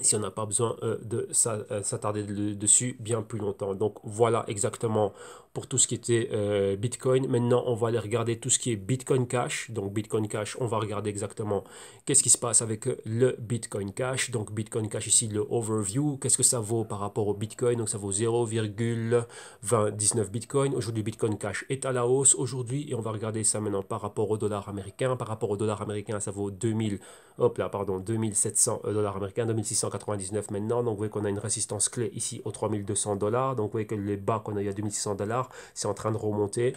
Speaker 1: si on n'a pas besoin de s'attarder dessus bien plus longtemps. Donc voilà exactement pour tout ce qui était Bitcoin. Maintenant, on va aller regarder tout ce qui est Bitcoin Cash. Donc Bitcoin Cash, on va regarder exactement qu'est-ce qui se passe avec le Bitcoin Cash. Donc Bitcoin Cash ici, le overview. Qu'est-ce que ça vaut par rapport au Bitcoin? Donc ça vaut 0,2019 Bitcoin. Aujourd'hui, Bitcoin Cash est à la hausse aujourd'hui et on va regarder ça maintenant par rapport au dollar américain. Par rapport au dollar américain, ça vaut 2700 dollars américains, 2699 maintenant. Donc vous voyez qu'on a une résistance clé ici aux 3200 dollars. Donc vous voyez que les bas qu'on a eu à 2600 dollars, c'est en train de remonter.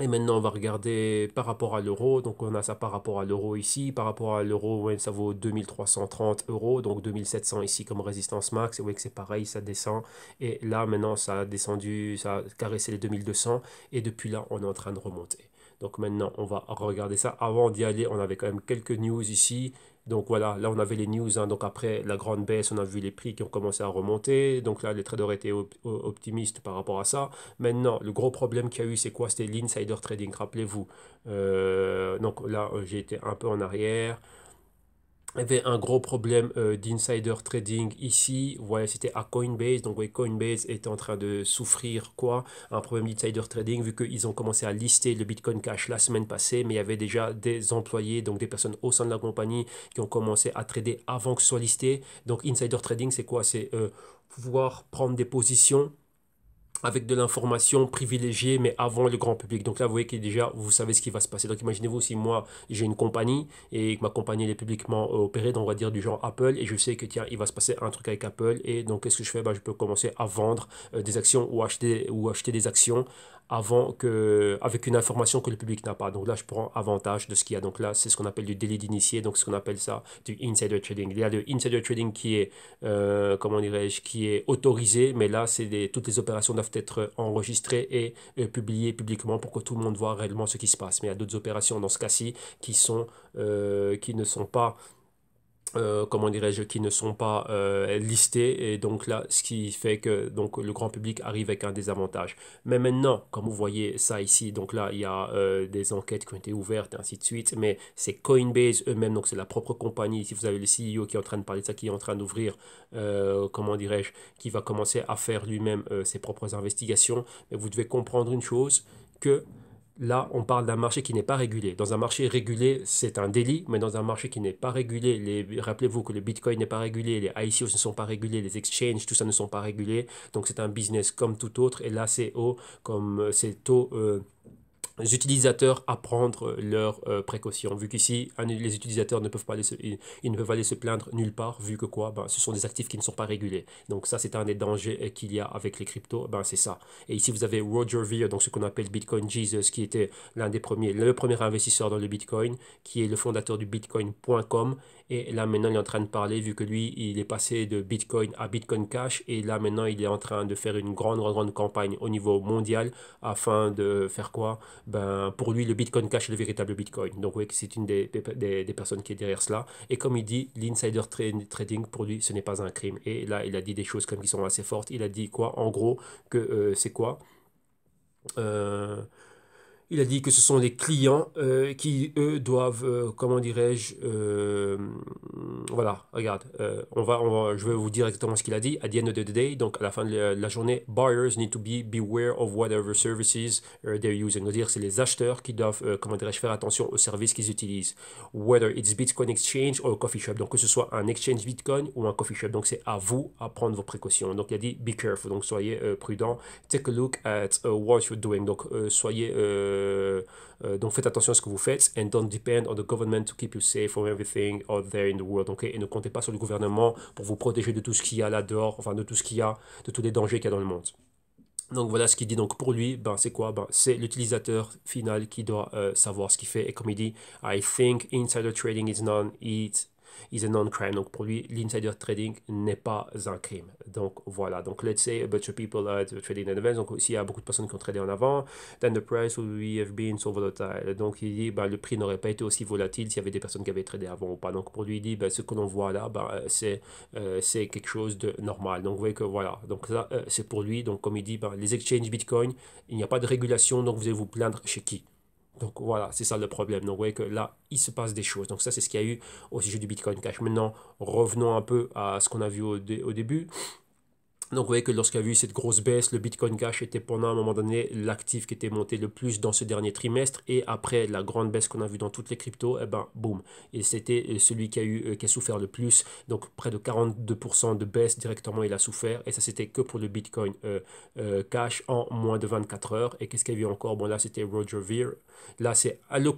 Speaker 1: Et maintenant, on va regarder par rapport à l'euro. Donc, on a ça par rapport à l'euro ici. Par rapport à l'euro, ouais, ça vaut 2330 euros. Donc, 2700 ici comme résistance max. Et vous voyez que c'est pareil, ça descend. Et là, maintenant, ça a descendu, ça a caressé les 2200. Et depuis là, on est en train de remonter. Donc, maintenant, on va regarder ça. Avant d'y aller, on avait quand même quelques news ici. Donc voilà, là on avait les news, hein. Donc après la grande baisse, on a vu les prix qui ont commencé à remonter. Donc là, les traders étaient optimistes par rapport à ça. Maintenant, le gros problème qu'il y a eu, c'est quoi? C'était l'insider trading, rappelez-vous. Donc là, j'ai été un peu en arrière. Il y avait un gros problème d'insider trading ici. Ouais, c'était à Coinbase. Donc, ouais, Coinbase était en train de souffrir quoi? Un problème d'insider trading vu qu'ils ont commencé à lister le Bitcoin Cash la semaine passée, mais il y avait déjà des employés, donc des personnes au sein de la compagnie qui ont commencé à trader avant que ce soit listé. Donc, insider trading, c'est quoi? C'est pouvoir prendre des positions avec de l'information privilégiée, mais avant le grand public. Donc là, vous voyez que déjà, vous savez ce qui va se passer. Donc imaginez-vous si moi, j'ai une compagnie et que ma compagnie elle est publiquement opérée, donc on va dire du genre Apple, et je sais que tiens, il va se passer un truc avec Apple, et donc qu'est-ce que je fais? Ben, je peux commencer à vendre des actions ou acheter des actions avant que, avec une information que le public n'a pas. Donc là, je prends avantage de ce qu'il y a. Donc là, c'est ce qu'on appelle du délit d'initié, donc ce qu'on appelle ça du insider trading. Il y a le insider trading qui est, comment dirais-je, qui est autorisé, mais là, toutes les opérations doivent être enregistrées et publiées publiquement pour que tout le monde voit réellement ce qui se passe. Mais il y a d'autres opérations dans ce cas-ci qui ne sont pas comment dirais-je, qui ne sont pas listés. Et donc là, ce qui fait que donc, le grand public arrive avec un désavantage. Mais maintenant, comme vous voyez ça ici, donc là, il y a des enquêtes qui ont été ouvertes, et ainsi de suite. Mais c'est Coinbase eux-mêmes, donc c'est la propre compagnie. Si vous avez le CEO qui est en train de parler de ça, qui est en train d'ouvrir, comment dirais-je, qui va commencer à faire lui-même ses propres investigations. Mais vous devez comprendre une chose, que là, on parle d'un marché qui n'est pas régulé. Dans un marché régulé, c'est un délit, mais dans un marché qui n'est pas régulé, rappelez-vous que le Bitcoin n'est pas régulé, les ICOs ne sont pas régulés, les exchanges, tout ça ne sont pas régulés. Donc c'est un business comme tout autre. Et là, c'est haut, comme c'est taux les utilisateurs à prendre leurs précautions. Vu qu'ici, les utilisateurs ne peuvent pas ils ne peuvent aller se plaindre nulle part, vu que quoi, ben, ce sont des actifs qui ne sont pas régulés. Donc ça, c'est un des dangers qu'il y a avec les cryptos, ben, c'est ça. Et ici, vous avez Roger Ver, donc ce qu'on appelle Bitcoin Jesus, qui était l'un des premiers, le premier investisseur dans le Bitcoin, qui est le fondateur du Bitcoin.com. Et là, maintenant, il est en train de parler, vu que lui, il est passé de Bitcoin à Bitcoin Cash. Et là, maintenant, il est en train de faire une grande campagne au niveau mondial afin de faire quoi? Ben, pour lui, le Bitcoin Cash est le véritable Bitcoin. Donc, oui, c'est une des personnes qui est derrière cela. Et comme il dit, l'insider trading, pour lui, ce n'est pas un crime. Et là, il a dit des choses comme qui sont assez fortes. Il a dit quoi? En gros, que c'est quoi? Euh, il a dit que ce sont les clients qui, eux, doivent, comment dirais-je, voilà, regarde, je vais vous dire exactement ce qu'il a dit. At the end of the day, donc à la fin de la journée, buyers need to beware of whatever services they're using. C'est-à-dire, c'est les acheteurs qui doivent, comment dirais-je, faire attention aux services qu'ils utilisent. Whether it's Bitcoin Exchange or a coffee shop. Donc, que ce soit un exchange Bitcoin ou un coffee shop. Donc, c'est à vous à prendre vos précautions. Donc, il a dit, be careful. Donc, soyez prudents. Take a look at what you're doing. Donc, soyez donc faites attention à ce que vous faites and don't depend on the government to keep you safe from everything out there in the world. Okay? Et ne comptez pas sur le gouvernement pour vous protéger de tout ce qu'il y a là dehors, enfin de tout ce qu'il y a, de tous les dangers qu'il y a dans le monde. Donc voilà ce qu'il dit. Donc pour lui, ben, c'est quoi? Ben, c'est l'utilisateur final qui doit savoir ce qu'il fait. Et comme il dit, I think insider trading is a non-crime. Donc pour lui, l'insider trading n'est pas un crime. Donc voilà. Donc let's say a bunch of people are trading in advance. Donc s'il y a beaucoup de personnes qui ont tradé en avant, then the price would have been so volatile. Donc il dit, ben, le prix n'aurait pas été aussi volatile s'il y avait des personnes qui avaient tradé avant ou pas. Donc pour lui, il dit, ben, ce que l'on voit là, ben, c'est quelque chose de normal. Donc vous voyez que voilà. Donc ça, c'est pour lui. Donc comme il dit, ben, les exchanges Bitcoin, il n'y a pas de régulation. Donc vous allez vous plaindre chez qui? Donc voilà, c'est ça le problème. Donc vous voyez que là, il se passe des choses. Donc ça, c'est ce qu'il y a eu au sujet du Bitcoin Cash. Maintenant, revenons un peu à ce qu'on a vu au début. Donc, vous voyez que lorsqu'il y a eu cette grosse baisse, le Bitcoin Cash était pendant un moment donné l'actif qui était monté le plus dans ce dernier trimestre. Et après la grande baisse qu'on a vue dans toutes les cryptos, eh ben, boum. Et c'était celui qui a souffert le plus. Donc, près de 42% de baisse directement, il a souffert. Et ça, c'était que pour le Bitcoin Cash en moins de 24 heures. Et qu'est-ce qu'il y a eu encore? Bon, là, c'était Roger Ver. Là, c'est le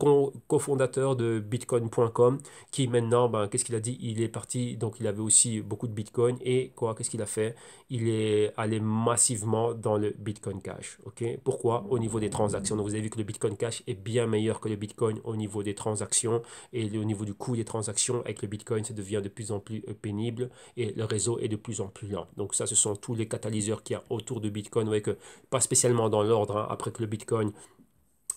Speaker 1: cofondateur de Bitcoin.com qui maintenant, ben, qu'est-ce qu'il a dit? Il est parti. Donc, il avait aussi beaucoup de Bitcoin. Et quoi? Qu'est-ce qu'il a fait? Il est allé massivement dans le Bitcoin Cash. Okay? Pourquoi? Au niveau des transactions. Donc, vous avez vu que le Bitcoin Cash est bien meilleur que le Bitcoin au niveau des transactions et au niveau du coût des transactions. Avec le Bitcoin, ça devient de plus en plus pénible et le réseau est de plus en plus lent. Donc, ça, ce sont tous les catalyseurs qu'il y a autour de Bitcoin. Vous voyez que pas spécialement dans l'ordre, hein, après que le Bitcoin.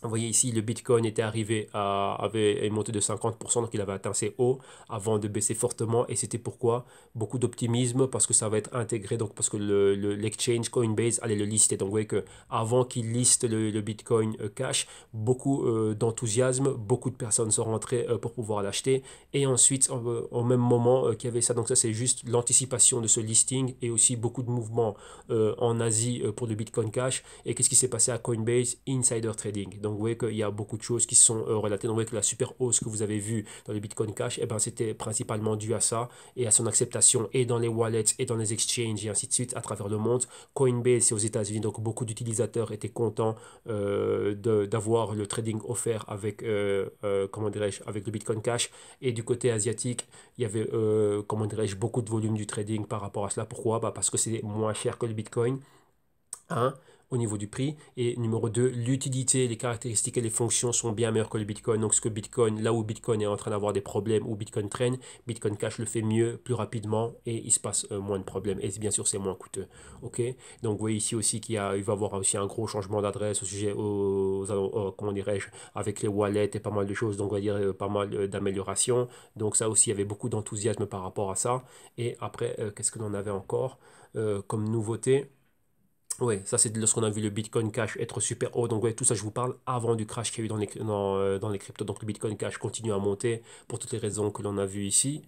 Speaker 1: Vous voyez ici, le Bitcoin était arrivé avait monté de 50%, donc il avait atteint ses hauts avant de baisser fortement. Et c'était pourquoi? Beaucoup d'optimisme parce que ça va être intégré, donc parce que l'exchange Coinbase allait le lister. Donc vous voyez que avant qu'il liste le Bitcoin Cash, beaucoup d'enthousiasme, beaucoup de personnes sont rentrées pour pouvoir l'acheter. Et ensuite, au même moment qu'il y avait ça, donc ça c'est juste l'anticipation de ce listing et aussi beaucoup de mouvements en Asie pour le Bitcoin Cash. Et qu'est-ce qui s'est passé à Coinbase? Insider trading. Donc vous voyez qu'il y a beaucoup de choses qui sont relatées. Donc vous voyez que la super hausse que vous avez vue dans le Bitcoin Cash, eh ben, c'était principalement dû à ça et à son acceptation et dans les wallets et dans les exchanges et ainsi de suite à travers le monde. Coinbase, c'est aux États-Unis, donc beaucoup d'utilisateurs étaient contents d'avoir le trading offert avec, comment dirais-je, avec le Bitcoin Cash. Et du côté asiatique, il y avait, comment dirais-je, beaucoup de volume du trading par rapport à cela. Pourquoi? Bah, parce que c'est moins cher que le Bitcoin. 1 au niveau du prix. Et numéro 2, l'utilité, les caractéristiques et les fonctions sont bien meilleures que le Bitcoin. Donc, ce que Bitcoin, là où Bitcoin est en train d'avoir des problèmes, où Bitcoin traîne, Bitcoin Cash le fait mieux, plus rapidement et il se passe moins de problèmes. Et bien sûr, c'est moins coûteux. OK? Donc, vous voyez ici aussi il va y avoir aussi un gros changement d'adresse au sujet, comment dirais-je, avec les wallets et pas mal de choses. Donc, on va dire pas mal d'améliorations. Donc, ça aussi, il y avait beaucoup d'enthousiasme par rapport à ça. Et après, qu'est-ce que l'on avait encore comme nouveauté? Oui, ça c'est lorsqu'on a vu le Bitcoin Cash être super haut. Donc ouais, tout ça je vous parle avant du crash qu'il y a eu dans les cryptos. Donc le Bitcoin Cash continue à monter pour toutes les raisons que l'on a vues ici.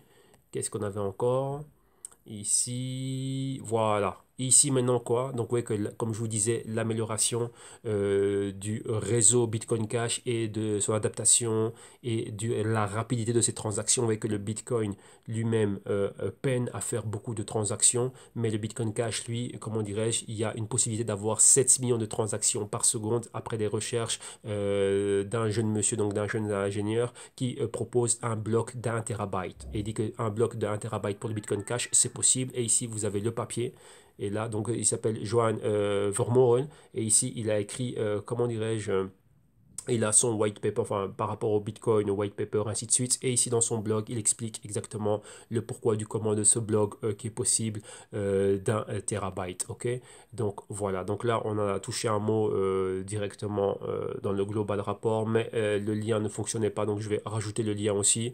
Speaker 1: Qu'est-ce qu'on avait encore? Ici, voilà. Et ici maintenant quoi? Donc vous voyez que comme je vous disais, l'amélioration du réseau Bitcoin Cash et de son adaptation et la rapidité de ses transactions. Vous voyez que le Bitcoin lui-même peine à faire beaucoup de transactions, mais le Bitcoin Cash, lui, comment dirais-je, il y a une possibilité d'avoir 7 millions de transactions par seconde après des recherches d'un jeune monsieur, donc d'un jeune ingénieur qui propose un bloc d'un terabyte. Et il dit qu'un bloc d'un terabyte pour le Bitcoin Cash, c'est possible. Et ici, vous avez le papier. Et là, donc, il s'appelle Johan Vermoeren. Et ici, il a écrit, comment dirais-je, il a son white paper, enfin, par rapport au Bitcoin, au white paper, ainsi de suite. Et ici, dans son blog, il explique exactement le pourquoi du comment de ce blog qui est possible d'un terabyte. Ok, donc voilà. Donc là, on a touché un mot directement dans le global rapport, mais le lien ne fonctionnait pas. Donc je vais rajouter le lien aussi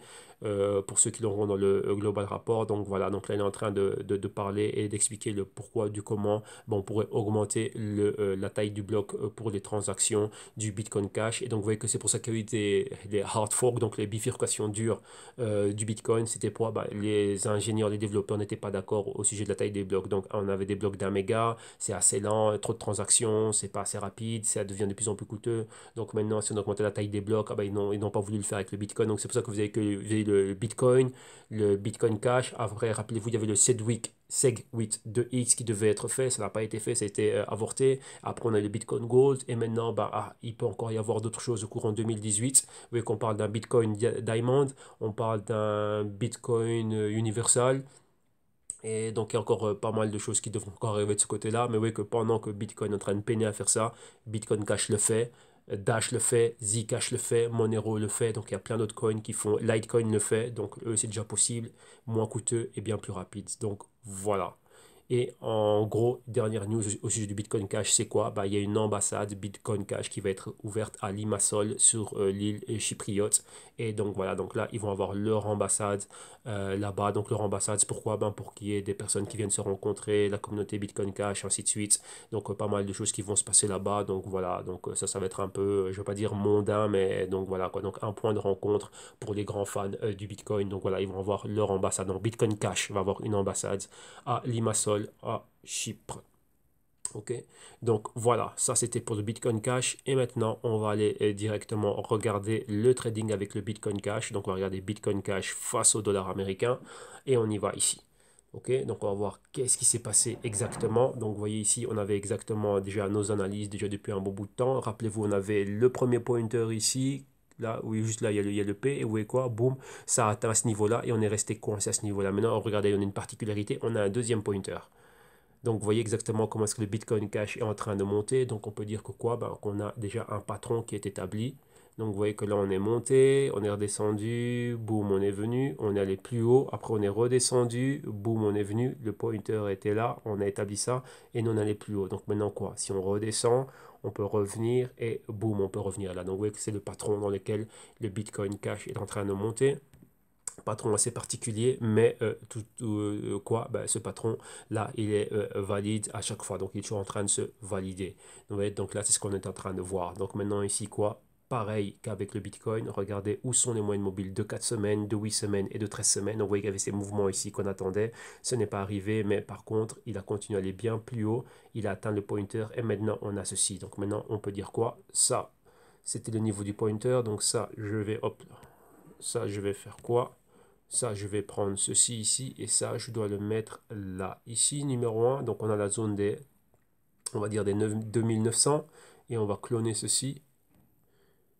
Speaker 1: pour ceux qui l'auront dans le global rapport. Donc voilà. Donc là, il est en train de parler et d'expliquer le pourquoi du comment. Bon, on pourrait augmenter la taille du bloc pour les transactions du Bitcoin Cash. Et donc, vous voyez que c'est pour ça qu'il y a eu les hard forks, donc les bifurcations dures du Bitcoin. C'était pour les ingénieurs, les développeurs n'étaient pas d'accord au sujet de la taille des blocs. Donc, on avait des blocs d'un méga, c'est assez lent, trop de transactions, c'est pas assez rapide, ça devient de plus en plus coûteux. Donc, maintenant, si on augmentait la taille des blocs, ah ben, ils n'ont pas voulu le faire avec le Bitcoin. Donc, c'est pour ça que vous avez le Bitcoin, le Bitcoin Cash. Après, rappelez-vous, il y avait le SegWit 2X qui devait être fait, ça n'a pas été fait, ça a été avorté. Après, on a le Bitcoin Gold et maintenant, bah, il peut encore y avoir d'autres choses au courant 2018. Vous voyez qu'on parle d'un Bitcoin Diamond, on parle d'un Bitcoin Universal. Et donc, il y a encore pas mal de choses qui devront encore arriver de ce côté-là. Mais vous voyez que pendant que Bitcoin est en train de peiner à faire ça, Bitcoin Cash le fait, Dash le fait, Zcash le fait, Monero le fait. Donc, il y a plein d'autres coins qui font. Litecoin le fait. Donc, eux, c'est déjà possible, moins coûteux et bien plus rapide. Donc, voilà. Et en gros, dernière news au sujet du Bitcoin Cash, c'est quoi? Bah, il y a une ambassade Bitcoin Cash qui va être ouverte à Limassol sur l'île chypriote. Et donc voilà, donc là, ils vont avoir leur ambassade là-bas. Donc leur ambassade, c'est pourquoi? Ben, pour qu'il y ait des personnes qui viennent se rencontrer, la communauté Bitcoin Cash, ainsi de suite. Donc pas mal de choses qui vont se passer là-bas. Donc voilà, donc ça va être un peu, je ne vais pas dire mondain, mais donc voilà quoi. Donc un point de rencontre pour les grands fans du Bitcoin. Donc voilà, ils vont avoir leur ambassade. Donc Bitcoin Cash va avoir une ambassade à Limassol, à Chypre. Ok, donc voilà, ça c'était pour le Bitcoin Cash. Et maintenant, on va aller directement regarder le trading avec le Bitcoin Cash. Donc on va regarder Bitcoin Cash face au dollar américain. Et on y va ici. Ok, donc on va voir qu'est-ce qui s'est passé exactement. Donc vous voyez ici, on avait exactement déjà nos analyses déjà depuis un bon bout de temps. Rappelez-vous, on avait le premier pointer ici. Là, oui, juste là, il y a le P. Et vous voyez quoi? Boum, ça a atteint ce niveau-là et on est resté coincé à ce niveau-là. Maintenant, regardez, on a une particularité. On a un deuxième pointer. Donc, vous voyez exactement comment est-ce que le Bitcoin Cash est en train de monter. Donc, on peut dire que quoi? Ben, qu'on a déjà un patron qui est établi. Donc, vous voyez que là, on est monté, on est redescendu, boum, on est venu, on est allé plus haut, après on est redescendu, boum, on est venu, le pointer était là, on a établi ça, et nous on allait plus haut. Donc, maintenant quoi? Si on redescend, on peut revenir, et boum, on peut revenir là. Donc, vous voyez que c'est le patron dans lequel le Bitcoin Cash est en train de monter. Patron assez particulier, mais quoi, ben, ce patron là il est valide à chaque fois, donc il est toujours en train de se valider. Donc là c'est ce qu'on est en train de voir. Donc maintenant ici quoi, pareil qu'avec le Bitcoin, regardez où sont les moyennes mobiles de 4 semaines, de 8 semaines et de 13 semaines. Donc vous voyez qu'il y avait ces mouvements ici qu'on attendait, ce n'est pas arrivé, mais par contre il a continué à aller bien plus haut, il a atteint le pointer et maintenant on a ceci. Donc maintenant on peut dire quoi, ça c'était le niveau du pointer, donc ça je vais, hop, ça je vais faire quoi? Ça, je vais prendre ceci ici et ça, je dois le mettre là. Ici, numéro 1, donc on a la zone des, on va dire des 2900 et on va cloner ceci.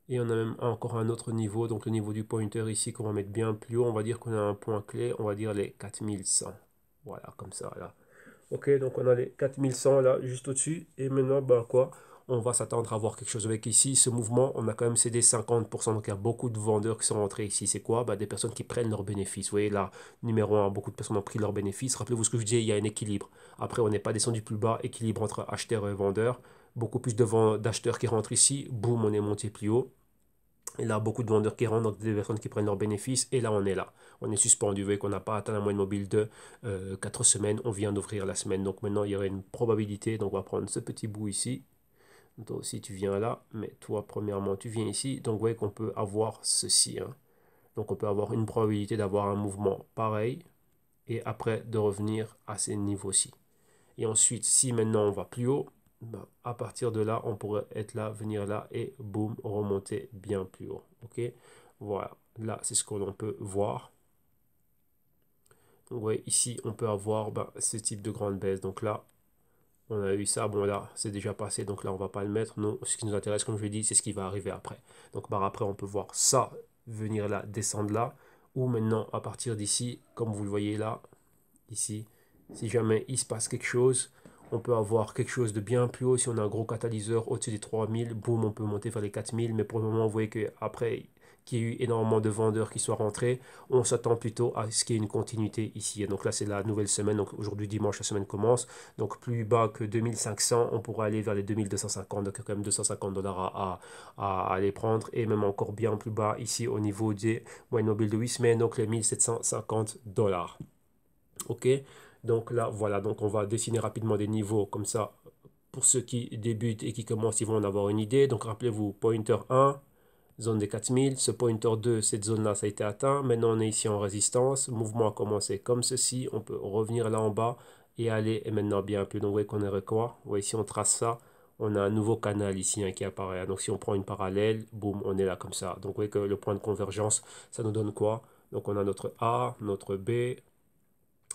Speaker 1: Et on a même encore un autre niveau, donc le niveau du pointer ici qu'on va mettre bien plus haut. On va dire qu'on a un point clé, on va dire les 4100. Voilà, comme ça, là. Ok, donc on a les 4100 là, juste au-dessus. Et maintenant, ben quoi? On va s'attendre à voir quelque chose avec ici. Ce mouvement, on a quand même cédé 50%. Donc il y a beaucoup de vendeurs qui sont rentrés ici. C'est quoi? Ben, des personnes qui prennent leurs bénéfices. Vous voyez là, numéro 1, beaucoup de personnes ont pris leurs bénéfices. Rappelez-vous ce que je disais, il y a un équilibre. Après, on n'est pas descendu plus bas. Équilibre entre acheteurs et vendeurs. Beaucoup plus d'acheteurs qui rentrent ici. Boum, on est monté plus haut. Et là, beaucoup de vendeurs qui rentrent, donc des personnes qui prennent leurs bénéfices. Et là, on est là. On est suspendu. Vous voyez qu'on n'a pas atteint la moyenne mobile de 4 semaines. On vient d'ouvrir la semaine. Donc maintenant, il y aurait une probabilité. Donc on va prendre ce petit bout ici. Toi aussi, tu viens là. Mais toi, premièrement, tu viens ici. Donc vous voyez qu'on peut avoir ceci. Hein. Donc on peut avoir une probabilité d'avoir un mouvement pareil. Et après, de revenir à ces niveaux-ci. Et ensuite, si maintenant on va plus haut, ben, à partir de là, on pourrait être là, venir là et boum, remonter bien plus haut. Ok, voilà, là c'est ce qu'on peut voir. Donc, ouais, ici on peut avoir ben, ce type de grande baisse. Donc là, on a eu ça, bon là c'est déjà passé, donc là on va pas le mettre. Non, ce qui nous intéresse, comme je l'ai dit, c'est ce qui va arriver après. Donc par après, on peut voir ça venir là, descendre là, ou maintenant à partir d'ici, comme vous le voyez là, ici, si jamais il se passe quelque chose, on peut avoir quelque chose de bien plus haut. Si on a un gros catalyseur au-dessus des 3000, boum, on peut monter vers les 4000. Mais pour le moment, vous voyez qu'après qu'il y ait eu énormément de vendeurs qui soient rentrés, on s'attend plutôt à ce qu'il y ait une continuité ici. Et donc là, c'est la nouvelle semaine. Donc aujourd'hui, dimanche, la semaine commence. Donc plus bas que 2500, on pourra aller vers les 2250. Donc quand même 250 dollars à aller prendre. Et même encore bien plus bas ici au niveau des moyennes mobiles de 8 semaines. Donc les 1750 dollars. Ok, donc là, voilà, donc on va dessiner rapidement des niveaux comme ça. Pour ceux qui débutent et qui commencent, ils vont en avoir une idée. Donc rappelez-vous, pointer 1, zone des 4000. Ce pointer 2, cette zone-là, ça a été atteint. Maintenant, on est ici en résistance. Le mouvement a commencé comme ceci. On peut revenir là en bas et aller et maintenant bien plus. Donc vous voyez qu'on est quoi? Vous voyez, si on trace ça, on a un nouveau canal ici hein, qui apparaît. Donc si on prend une parallèle, boum, on est là comme ça. Donc vous voyez que le point de convergence, ça nous donne quoi? Donc on a notre A, notre B.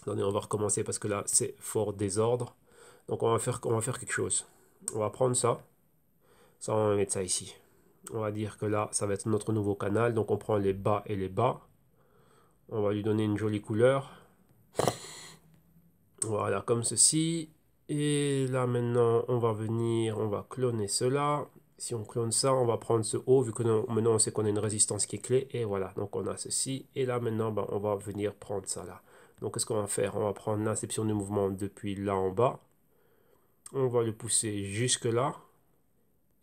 Speaker 1: Attendez, on va recommencer parce que là, c'est fort désordre. Donc, on va faire quelque chose. On va prendre ça. Ça, on va mettre ça ici. On va dire que là, ça va être notre nouveau canal. Donc, on prend les bas et les bas. On va lui donner une jolie couleur. Voilà, comme ceci. Et là, maintenant, on va venir, on va cloner cela. Si on clone ça, on va prendre ce haut, vu que maintenant, on sait qu'on a une résistance qui est clé. Et voilà, donc on a ceci. Et là, maintenant, ben, on va venir prendre ça là. Donc, qu'est-ce qu'on va faire? On va prendre l'inception du mouvement depuis là en bas. On va le pousser jusque là.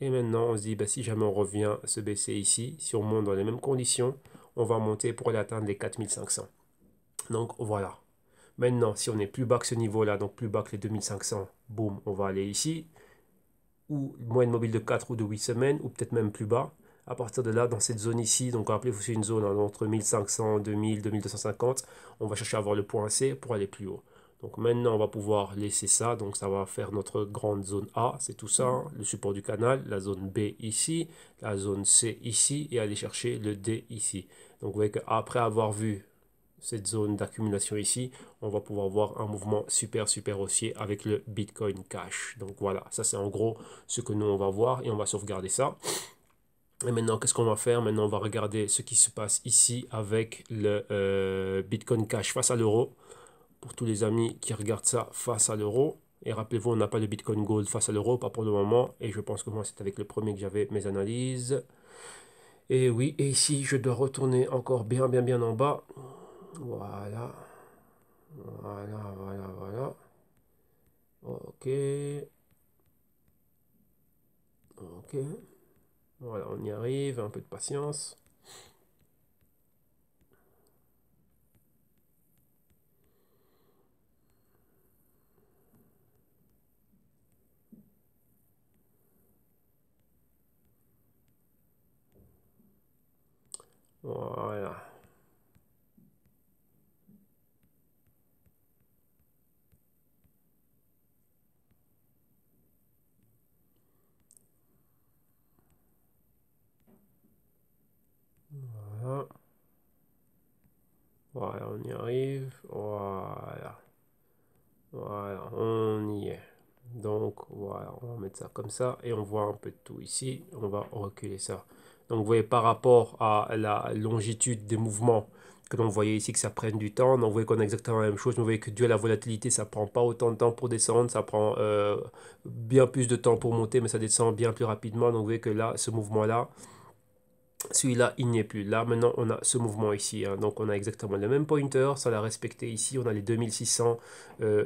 Speaker 1: Et maintenant, on se dit, bah, si jamais on revient se baisser ici, si on monte dans les mêmes conditions, on va monter pour aller atteindre les 4500. Donc voilà. Maintenant, si on est plus bas que ce niveau-là, donc plus bas que les 2500, boum, on va aller ici. Ou moyenne mobile de 4 ou de 8 semaines, ou peut-être même plus bas. À partir de là, dans cette zone ici, donc rappelez-vous, c'est une zone hein, entre 1500, 2000, 2250, on va chercher à avoir le point C pour aller plus haut. Donc maintenant, on va pouvoir laisser ça. Donc ça va faire notre grande zone A. C'est tout ça, hein, le support du canal. La zone B ici. La zone C ici. Et aller chercher le D ici. Donc vous voyez qu'après avoir vu cette zone d'accumulation ici, on va pouvoir voir un mouvement super haussier avec le Bitcoin Cash. Donc voilà, ça c'est en gros ce que nous on va voir et on va sauvegarder ça. Et maintenant, qu'est-ce qu'on va faire? Maintenant, on va regarder ce qui se passe ici avec le Bitcoin Cash face à l'euro. Pour tous les amis qui regardent ça face à l'euro. Et rappelez-vous, on n'a pas de Bitcoin Gold face à l'euro, pas pour le moment. Et je pense que moi, c'est avec le premier que j'avais mes analyses. Et oui, et ici, je dois retourner encore bien en bas. Voilà. Voilà. Ok. Ok. Voilà, on y arrive. Un peu de patience. Voilà. Voilà. Voilà, on y arrive. Voilà. Voilà, on y est. Donc voilà, on va mettre ça comme ça et on voit un peu de tout ici. On va reculer ça. Donc vous voyez par rapport à la longitude des mouvements que l'on voyait ici que ça prenne du temps. Donc vous voyez qu'on a exactement la même chose. Mais vous voyez que dû à la volatilité, ça prend pas autant de temps pour descendre. Ça prend bien plus de temps pour monter, mais ça descend bien plus rapidement. Donc vous voyez que là, ce mouvement-là, celui-là, il n'y est plus. Là, maintenant, on a ce mouvement ici. Hein. Donc, on a exactement le même pointer. Ça l'a respecté ici. On a les 2600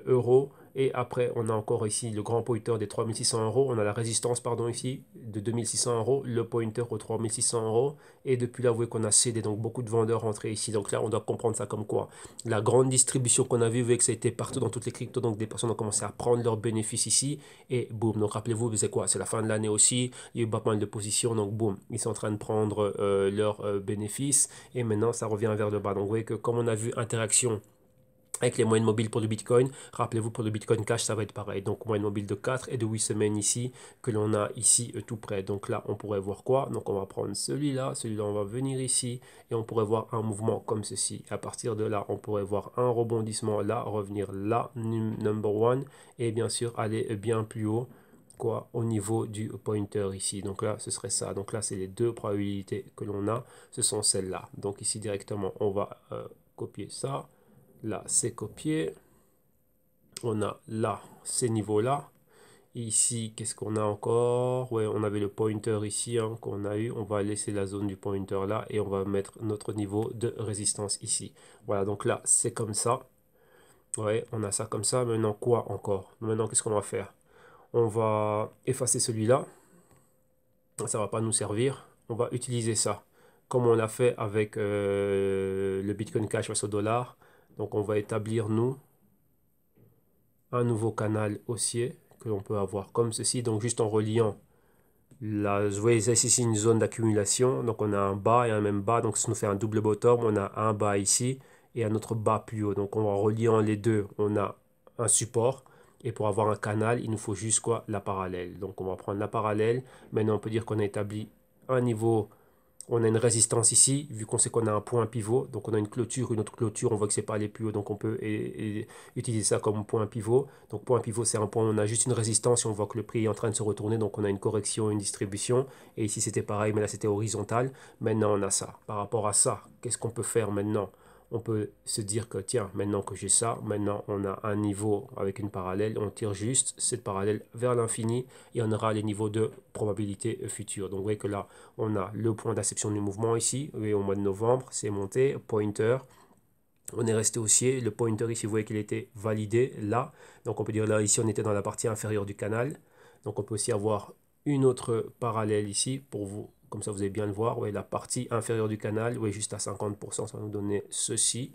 Speaker 1: euros. Et après, on a encore ici le grand pointer des 3600 euros. On a la résistance, pardon, ici, de 2600 euros. Le pointer aux 3600 euros. Et depuis là, vous voyez qu'on a cédé. Donc, beaucoup de vendeurs rentrés ici. Donc là, on doit comprendre ça comme quoi. La grande distribution qu'on a vue, vous voyez que ça a été partout dans toutes les cryptos. Donc, des personnes ont commencé à prendre leurs bénéfices ici. Et boum. Donc, rappelez-vous, c'est quoi? C'est la fin de l'année aussi. Il y a eu pas mal de positions. Donc, boum. Ils sont en train de prendre leurs bénéfices. Et maintenant, ça revient vers le bas. Donc, vous voyez que comme on a vu interaction avec les moyennes mobiles pour le Bitcoin. Rappelez-vous, pour le Bitcoin Cash, ça va être pareil. Donc, moyenne mobile de 4 et de 8 semaines ici, que l'on a ici tout près. Donc là, on pourrait voir quoi? Donc, on va prendre celui-là. Celui-là, on va venir ici et on pourrait voir un mouvement comme ceci. À partir de là, on pourrait voir un rebondissement là, revenir là, number one, et bien sûr, aller bien plus haut, quoi, au niveau du pointer ici. Donc là, ce serait ça. Donc là, c'est les deux probabilités que l'on a. Ce sont celles-là. Donc ici, directement, on va copier ça. Là, c'est copié. On a là, ces niveaux-là. Ici, qu'est-ce qu'on a encore? Ouais, on avait le pointer ici hein, qu'on a eu. On va laisser la zone du pointer là et on va mettre notre niveau de résistance ici. Voilà, donc là, c'est comme ça. Ouais, on a ça comme ça. Maintenant, quoi encore? Maintenant, qu'est-ce qu'on va faire? On va effacer celui-là. Ça va pas nous servir. On va utiliser ça comme on l'a fait avec le Bitcoin Cash face au dollar. Donc, on va établir, nous, un nouveau canal haussier que l'on peut avoir comme ceci. Donc juste en reliant, là, vous voyez ici une zone d'accumulation. Donc on a un bas et un même bas. Donc ça nous fait un double bottom. On a un bas ici et un autre bas plus haut. Donc en reliant les deux, on a un support. Et pour avoir un canal, il nous faut juste quoi? La parallèle. Donc on va prendre la parallèle. Maintenant on peut dire qu'on a établi un niveau. On a une résistance ici, vu qu'on sait qu'on a un point pivot. Donc on a une clôture, une autre clôture, on voit que c'est pas aller plus haut. Donc on peut utiliser ça comme point pivot. Donc point pivot, c'est un point où on a juste une résistance et on voit que le prix est en train de se retourner. Donc on a une correction, une distribution. Et ici c'était pareil, mais là c'était horizontal. Maintenant on a ça. Par rapport à ça, qu'est-ce qu'on peut faire maintenant? On peut se dire que tiens, maintenant que j'ai ça, maintenant on a un niveau avec une parallèle, on tire juste cette parallèle vers l'infini et on aura les niveaux de probabilité future. Donc vous voyez que là, on a le point d'acception du mouvement ici, vous voyez, au mois de novembre, c'est monté, pointer, on est resté haussier, le pointer ici, vous voyez qu'il était validé là, donc on peut dire là, ici on était dans la partie inférieure du canal, donc on peut aussi avoir une autre parallèle ici pour vous. Comme ça, vous allez bien le voir. Ouais, la partie inférieure du canal, ouais, juste à 50%, ça va nous donner ceci.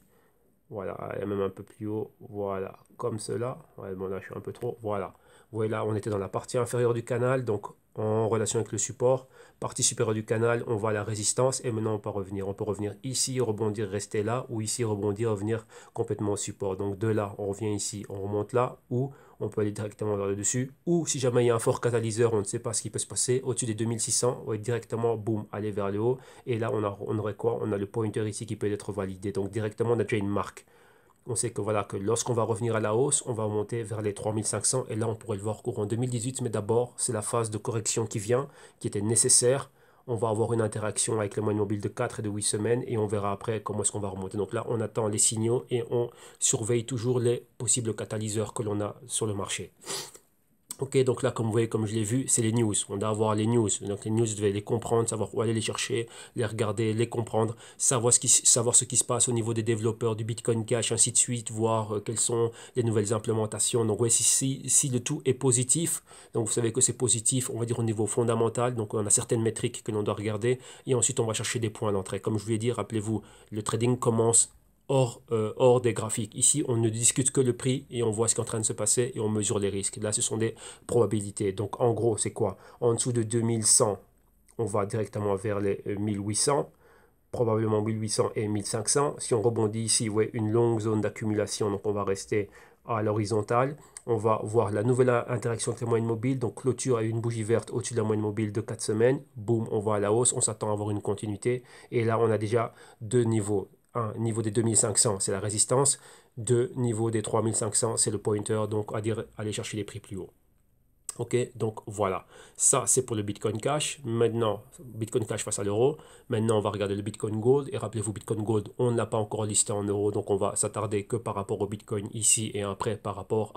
Speaker 1: Voilà, et même un peu plus haut, voilà, comme cela. Ouais, bon là je suis un peu trop, voilà. Vous voyez là, on était dans la partie inférieure du canal, donc en relation avec le support. Partie supérieure du canal, on voit la résistance et maintenant on peut revenir. On peut revenir ici, rebondir, rester là, ou ici, rebondir, revenir complètement au support. Donc de là, on revient ici, on remonte là, ou on peut aller directement vers le dessus. Ou si jamais il y a un fort catalyseur, on ne sait pas ce qui peut se passer, au-dessus des 2600, on va directement, boum, aller vers le haut. Et là, on aurait quoi? On a le pointer ici qui peut être validé. Donc directement, on a déjà une marque. On sait que voilà que lorsqu'on va revenir à la hausse, on va monter vers les 3500 et là on pourrait le voir courant 2018, mais d'abord c'est la phase de correction qui vient, qui était nécessaire. On va avoir une interaction avec les moyennes mobiles de 4 et de 8 semaines et on verra après comment est-ce qu'on va remonter. Donc là on attend les signaux et on surveille toujours les possibles catalyseurs que l'on a sur le marché. Ok, donc là, comme vous voyez, comme je l'ai vu, c'est les news. On doit avoir les news. Donc les news, vous devez les comprendre, savoir où aller les chercher, les regarder, les comprendre, savoir ce qui se passe au niveau des développeurs du Bitcoin Cash, ainsi de suite, voir quelles sont les nouvelles implémentations. Donc, ouais, si le tout est positif, donc vous savez que c'est positif, on va dire au niveau fondamental, donc on a certaines métriques que l'on doit regarder, et ensuite on va chercher des points d'entrée. Comme je vous l'ai dit, rappelez-vous, le trading commence hors des graphiques. Ici, on ne discute que le prix et on voit ce qui est en train de se passer et on mesure les risques. Là, ce sont des probabilités. Donc, en gros, c'est quoi? En dessous de 2100, on va directement vers les 1800, probablement 1800 et 1500. Si on rebondit ici, vous voyez une longue zone d'accumulation, donc on va rester à l'horizontale. On va voir la nouvelle interaction avec la moyenne mobile, donc clôture à une bougie verte au-dessus de la moyenne mobile de 4 semaines. Boum, on va à la hausse, on s'attend à avoir une continuité. Et là, on a déjà deux niveaux. Un niveau des 2500, c'est la résistance. Deux, niveau des 3500, c'est le pointer, donc à dire aller chercher les prix plus haut. Ok, donc voilà, ça c'est pour le Bitcoin Cash. Maintenant, Bitcoin Cash face à l'euro. Maintenant, on va regarder le Bitcoin Gold. Et rappelez-vous, Bitcoin Gold, on ne l'a pas encore listé en euros. Donc, on va s'attarder que par rapport au Bitcoin ici et après par rapport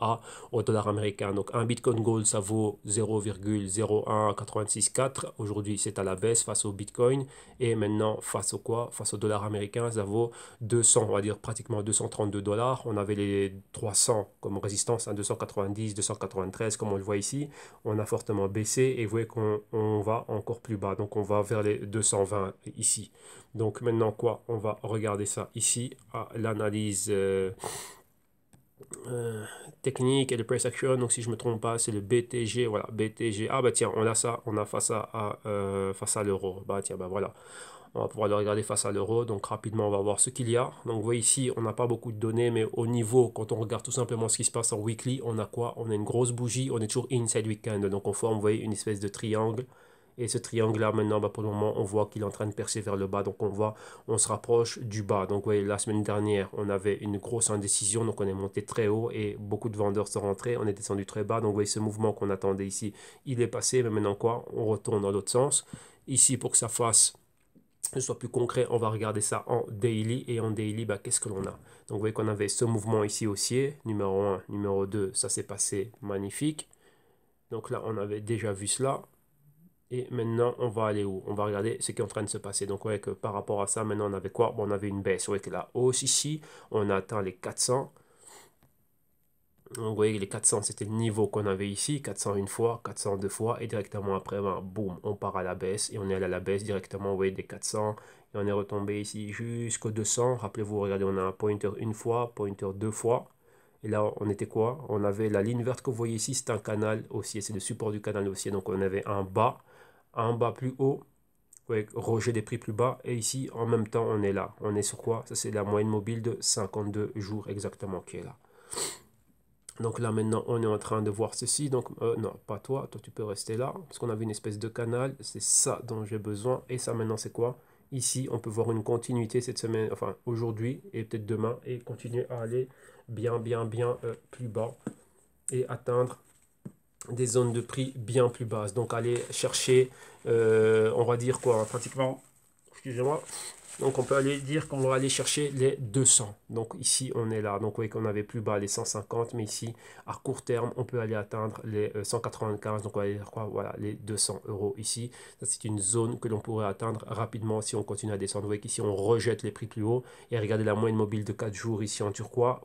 Speaker 1: au dollar américain. Donc, un Bitcoin Gold, ça vaut 0,01864. Aujourd'hui, c'est à la baisse face au Bitcoin. Et maintenant, face au quoi? Face au dollar américain, ça vaut 200, on va dire pratiquement 232 dollars. On avait les 300 comme résistance, hein, 290, 293, comme on le voit ici. On a fortement baissé et vous voyez qu'on va encore plus bas. Donc on va vers les 220 ici. Donc maintenant quoi? On va regarder ça ici à l'analyse technique et le price action. Donc si je me trompe pas, c'est le BTG. Voilà, BTG. Ah bah tiens, on a ça, on a face à l'euro. Bah tiens, bah voilà. On va pouvoir le regarder face à l'euro. Donc rapidement, on va voir ce qu'il y a. Donc vous voyez ici, on n'a pas beaucoup de données, mais au niveau, quand on regarde tout simplement ce qui se passe en weekly, on a quoi? On a une grosse bougie, on est toujours inside weekend. Donc on forme, vous voyez, une espèce de triangle. Et ce triangle-là, maintenant, pour le moment, on voit qu'il est en train de percer vers le bas. Donc, on se rapproche du bas. Donc, vous voyez, la semaine dernière, on avait une grosse indécision. Donc, on est monté très haut et beaucoup de vendeurs sont rentrés. On est descendu très bas. Donc, vous voyez, ce mouvement qu'on attendait ici, il est passé. Mais maintenant, quoi? On retourne dans l'autre sens. Ici, pour que ça fasse, que ce soit plus concret, on va regarder ça en daily. Et en daily, bah, qu'est-ce que l'on a? Donc, vous voyez qu'on avait ce mouvement ici haussier. Numéro 1, numéro 2, ça s'est passé magnifique. Donc là, on avait déjà vu cela. Et maintenant, on va aller où? On va regarder ce qui est en train de se passer. Donc, ouais, que par rapport à ça, maintenant, on avait quoi? Bon, on avait une baisse. Ouais, que la hausse ici, on a atteint les 400. Donc, vous voyez, les 400, c'était le niveau qu'on avait ici. 400 une fois, 400 deux fois. Et directement après, ben, boum, on part à la baisse. Et on est allé à la baisse directement, vous voyez, des 400. Et on est retombé ici jusqu'au 200. Rappelez-vous, regardez, on a un pointer une fois, pointer deux fois. Et là, on était quoi? On avait la ligne verte que vous voyez ici, c'est un canal haussier. C'est le support du canal haussier. Donc, on avait un bas plus haut, avec rejet des prix plus bas. Et ici, en même temps, on est là. On est sur quoi? Ça, c'est la moyenne mobile de 52 jours exactement qui est là. Donc là, maintenant, on est en train de voir ceci. Donc, non, pas toi. Toi, tu peux rester là. Parce qu'on avait une espèce de canal. C'est ça dont j'ai besoin. Et ça, maintenant, c'est quoi? Ici, on peut voir une continuité cette semaine, enfin aujourd'hui et peut-être demain. Et continuer à aller bien plus bas. Et atteindre des zones de prix bien plus basses. Donc aller chercher, on va dire quoi, pratiquement, excusez-moi, donc on peut aller dire qu'on va aller chercher les 200. Donc ici on est là, donc vous voyez qu'on avait plus bas les 150, mais ici à court terme on peut aller atteindre les 195, donc on va aller dire quoi, voilà, les 200 euros ici. Ça c'est une zone que l'on pourrait atteindre rapidement si on continue à descendre. Vous voyez qu'ici on rejette les prix plus haut, et regardez la moyenne mobile de 4 jours ici en turquoise.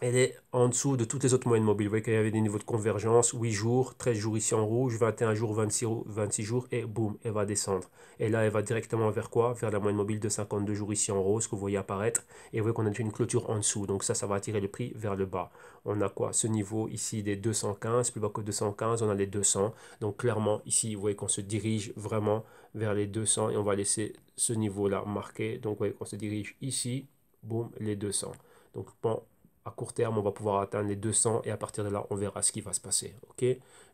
Speaker 1: Elle est en dessous de toutes les autres moyennes mobiles. Vous voyez qu'il y avait des niveaux de convergence, 8 jours, 13 jours ici en rouge, 21 jours, 26 jours, et boum, elle va descendre. Et là, elle va directement vers quoi? Vers la moyenne mobile de 52 jours ici en rose, que vous voyez apparaître. Et vous voyez qu'on a une clôture en dessous. Donc ça va attirer le prix vers le bas. On a quoi? Ce niveau ici des 215, plus bas que 215, on a les 200. Donc clairement, ici, vous voyez qu'on se dirige vraiment vers les 200, et on va laisser ce niveau-là marqué. Donc vous voyez qu'on se dirige ici, boum, les 200. Donc bon, à court terme, on va pouvoir atteindre les 200 et à partir de là, on verra ce qui va se passer. Ok?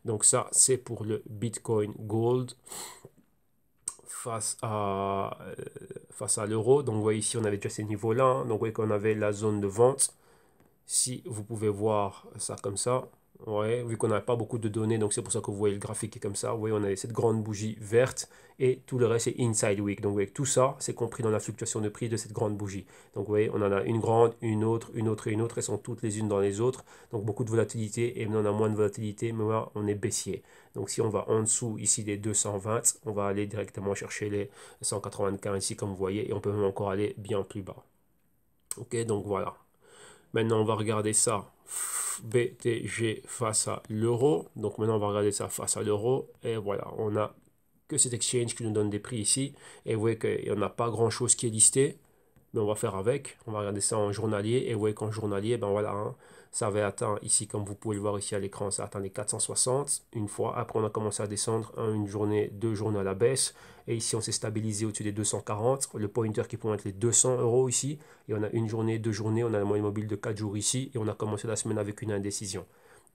Speaker 1: Donc ça, c'est pour le Bitcoin Gold face à l'euro. Donc vous voyez ici, on avait déjà ces niveaux-là. Hein. Donc vous voyez qu'on avait la zone de vente. Si vous pouvez voir ça comme ça, ouais, vu qu'on n'a pas beaucoup de données, donc c'est pour ça que vous voyez le graphique est comme ça. Vous voyez, on a cette grande bougie verte et tout le reste est inside week. Donc vous voyez que tout ça, c'est compris dans la fluctuation de prix de cette grande bougie. Donc vous voyez, on en a une grande, une autre et une autre. Elles sont toutes les unes dans les autres. Donc beaucoup de volatilité, et maintenant on a moins de volatilité, mais là on est baissier. Donc si on va en dessous ici des 220, on va aller directement chercher les 195 ici comme vous voyez, et on peut même encore aller bien plus bas. Ok, donc voilà. Maintenant, on va regarder ça, BTG face à l'euro. Donc maintenant, on va regarder ça face à l'euro. Et voilà, on a que cet exchange qui nous donne des prix ici. Et vous voyez qu'il n'y en a pas grand-chose qui est listé. Mais on va faire avec. On va regarder ça en journalier. Et vous voyez qu'en journalier, ben voilà, hein, ça avait atteint ici, comme vous pouvez le voir ici à l'écran, ça a atteint les 460 une fois. Après, on a commencé à descendre une journée, 2 journées à la baisse. Et ici, on s'est stabilisé au-dessus des 240. Le pointer qui pointe les 200 euros ici. Et on a une journée, 2 journées. On a la moyenne mobile de 4 jours ici. Et on a commencé la semaine avec une indécision.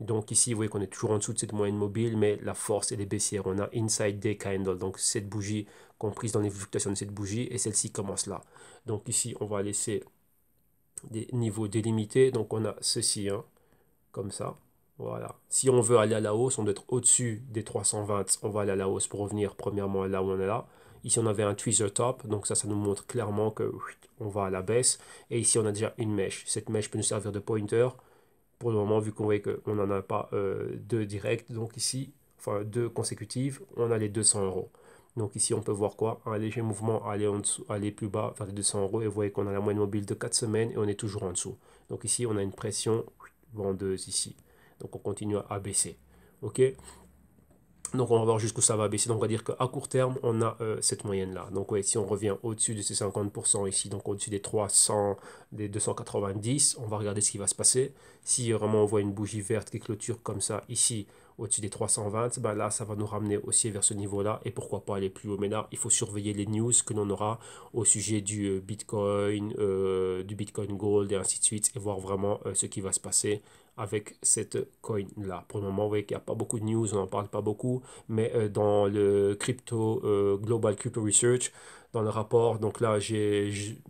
Speaker 1: Donc ici, vous voyez qu'on est toujours en dessous de cette moyenne mobile, mais la force, elle est baissière. On a Inside Day Candle, donc cette bougie comprise dans les fluctuations de cette bougie, et celle-ci commence là. Donc ici, on va laisser des niveaux délimités. Donc on a ceci, hein, comme ça. Voilà. Si on veut aller à la hausse, on doit être au-dessus des 320. On va aller à la hausse pour revenir premièrement là où on est là. Ici, on avait un tweezer top, donc ça nous montre clairement que on va à la baisse. Et ici, on a déjà une mèche. Cette mèche peut nous servir de pointer. Pour le moment, vu qu'on voit qu'on n'en a pas deux directs, donc ici, enfin deux consécutives, on a les 200 euros. Donc ici, on peut voir quoi? Un léger mouvement, aller en dessous, aller plus bas, vers les 200 euros. Et vous voyez qu'on a la moyenne mobile de 4 semaines et on est toujours en dessous. Donc ici, on a une pression vendeuse ici. Donc on continue à baisser. Ok? Donc on va voir jusqu'où ça va baisser. Donc on va dire qu'à court terme, on a cette moyenne-là. Donc ouais, si on revient au-dessus de ces 50% ici, donc au-dessus des 300, des 290, on va regarder ce qui va se passer. Si vraiment on voit une bougie verte qui clôture comme ça ici, au-dessus des 320, ben là, ça va nous ramener aussi vers ce niveau-là. Et pourquoi pas aller plus haut. Mais là, il faut surveiller les news que l'on aura au sujet du Bitcoin Gold et ainsi de suite, et voir vraiment ce qui va se passer avec cette coin-là. Pour le moment, vous voyez qu'il n'y a pas beaucoup de news, on n'en parle pas beaucoup, mais dans le Global Crypto Research, dans le rapport, donc là, j'ai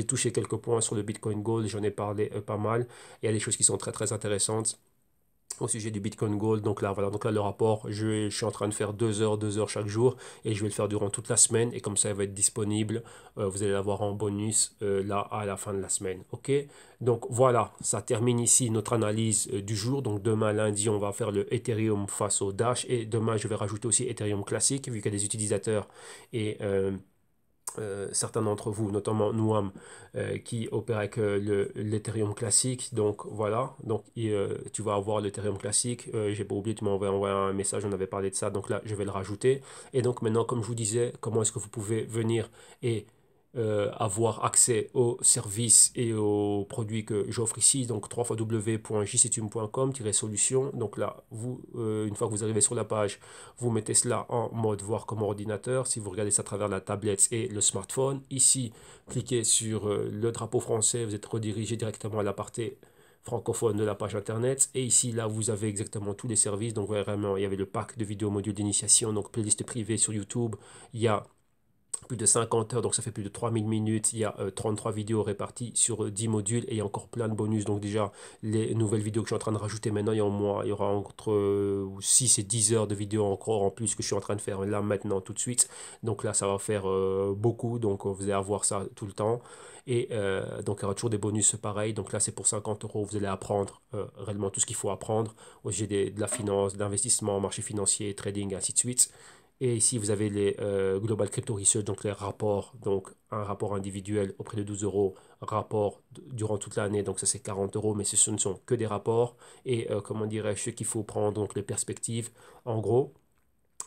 Speaker 1: touché quelques points sur le Bitcoin Gold, j'en ai parlé pas mal. Il y a des choses qui sont très très intéressantes au sujet du Bitcoin Gold. Donc là, voilà, donc là, le rapport, je suis en train de faire 2 heures chaque jour, et je vais le faire durant toute la semaine, et comme ça, il va être disponible. Vous allez l'avoir en bonus là à la fin de la semaine. Ok, donc voilà, ça termine ici notre analyse du jour. Donc demain, lundi, on va faire le Ethereum face au Dash, et demain, je vais rajouter aussi Ethereum classique, vu qu'il y a des utilisateurs et certains d'entre vous, notamment Nouam, qui opère avec l'Ethereum classique. Donc voilà, donc tu vas avoir l'Ethereum classique. J'ai pas oublié, tu m'as envoyé un message, on avait parlé de ça, donc là je vais le rajouter. Et donc maintenant, comme je vous disais, comment est-ce que vous pouvez venir et avoir accès aux services et aux produits que j'offre ici, donc www.jctune.com-solution. Donc là, vous, une fois que vous arrivez sur la page, vous mettez cela en mode voir comme ordinateur. Si vous regardez ça à travers la tablette et le smartphone, ici, cliquez sur le drapeau français, vous êtes redirigé directement à la partie francophone de la page internet. Et ici, là, vous avez exactement tous les services. Donc vraiment, il y avait le pack de vidéos modules d'initiation, donc playlist privée sur YouTube. Il y a plus de 50 heures, donc ça fait plus de 3000 minutes. Il y a 33 vidéos réparties sur 10 modules, et il y a encore plein de bonus. Donc déjà, les nouvelles vidéos que je suis en train de rajouter maintenant, il y aura entre 6 et 10 heures de vidéos encore en plus que je suis en train de faire là maintenant tout de suite. Donc là, ça va faire beaucoup, donc vous allez avoir ça tout le temps. Et donc il y aura toujours des bonus pareils. Donc là, c'est pour 50 euros, vous allez apprendre réellement tout ce qu'il faut apprendre au sujet de la finance, d'investissement, marché financier, trading, ainsi de suite. Et ici, vous avez les Global Crypto Research, donc les rapports, donc un rapport individuel auprès de 12 euros, rapport durant toute l'année, donc ça c'est 40 euros, mais ce ne sont que des rapports. Et comment dirais-je, ce qu'il faut prendre, donc les perspectives, en gros.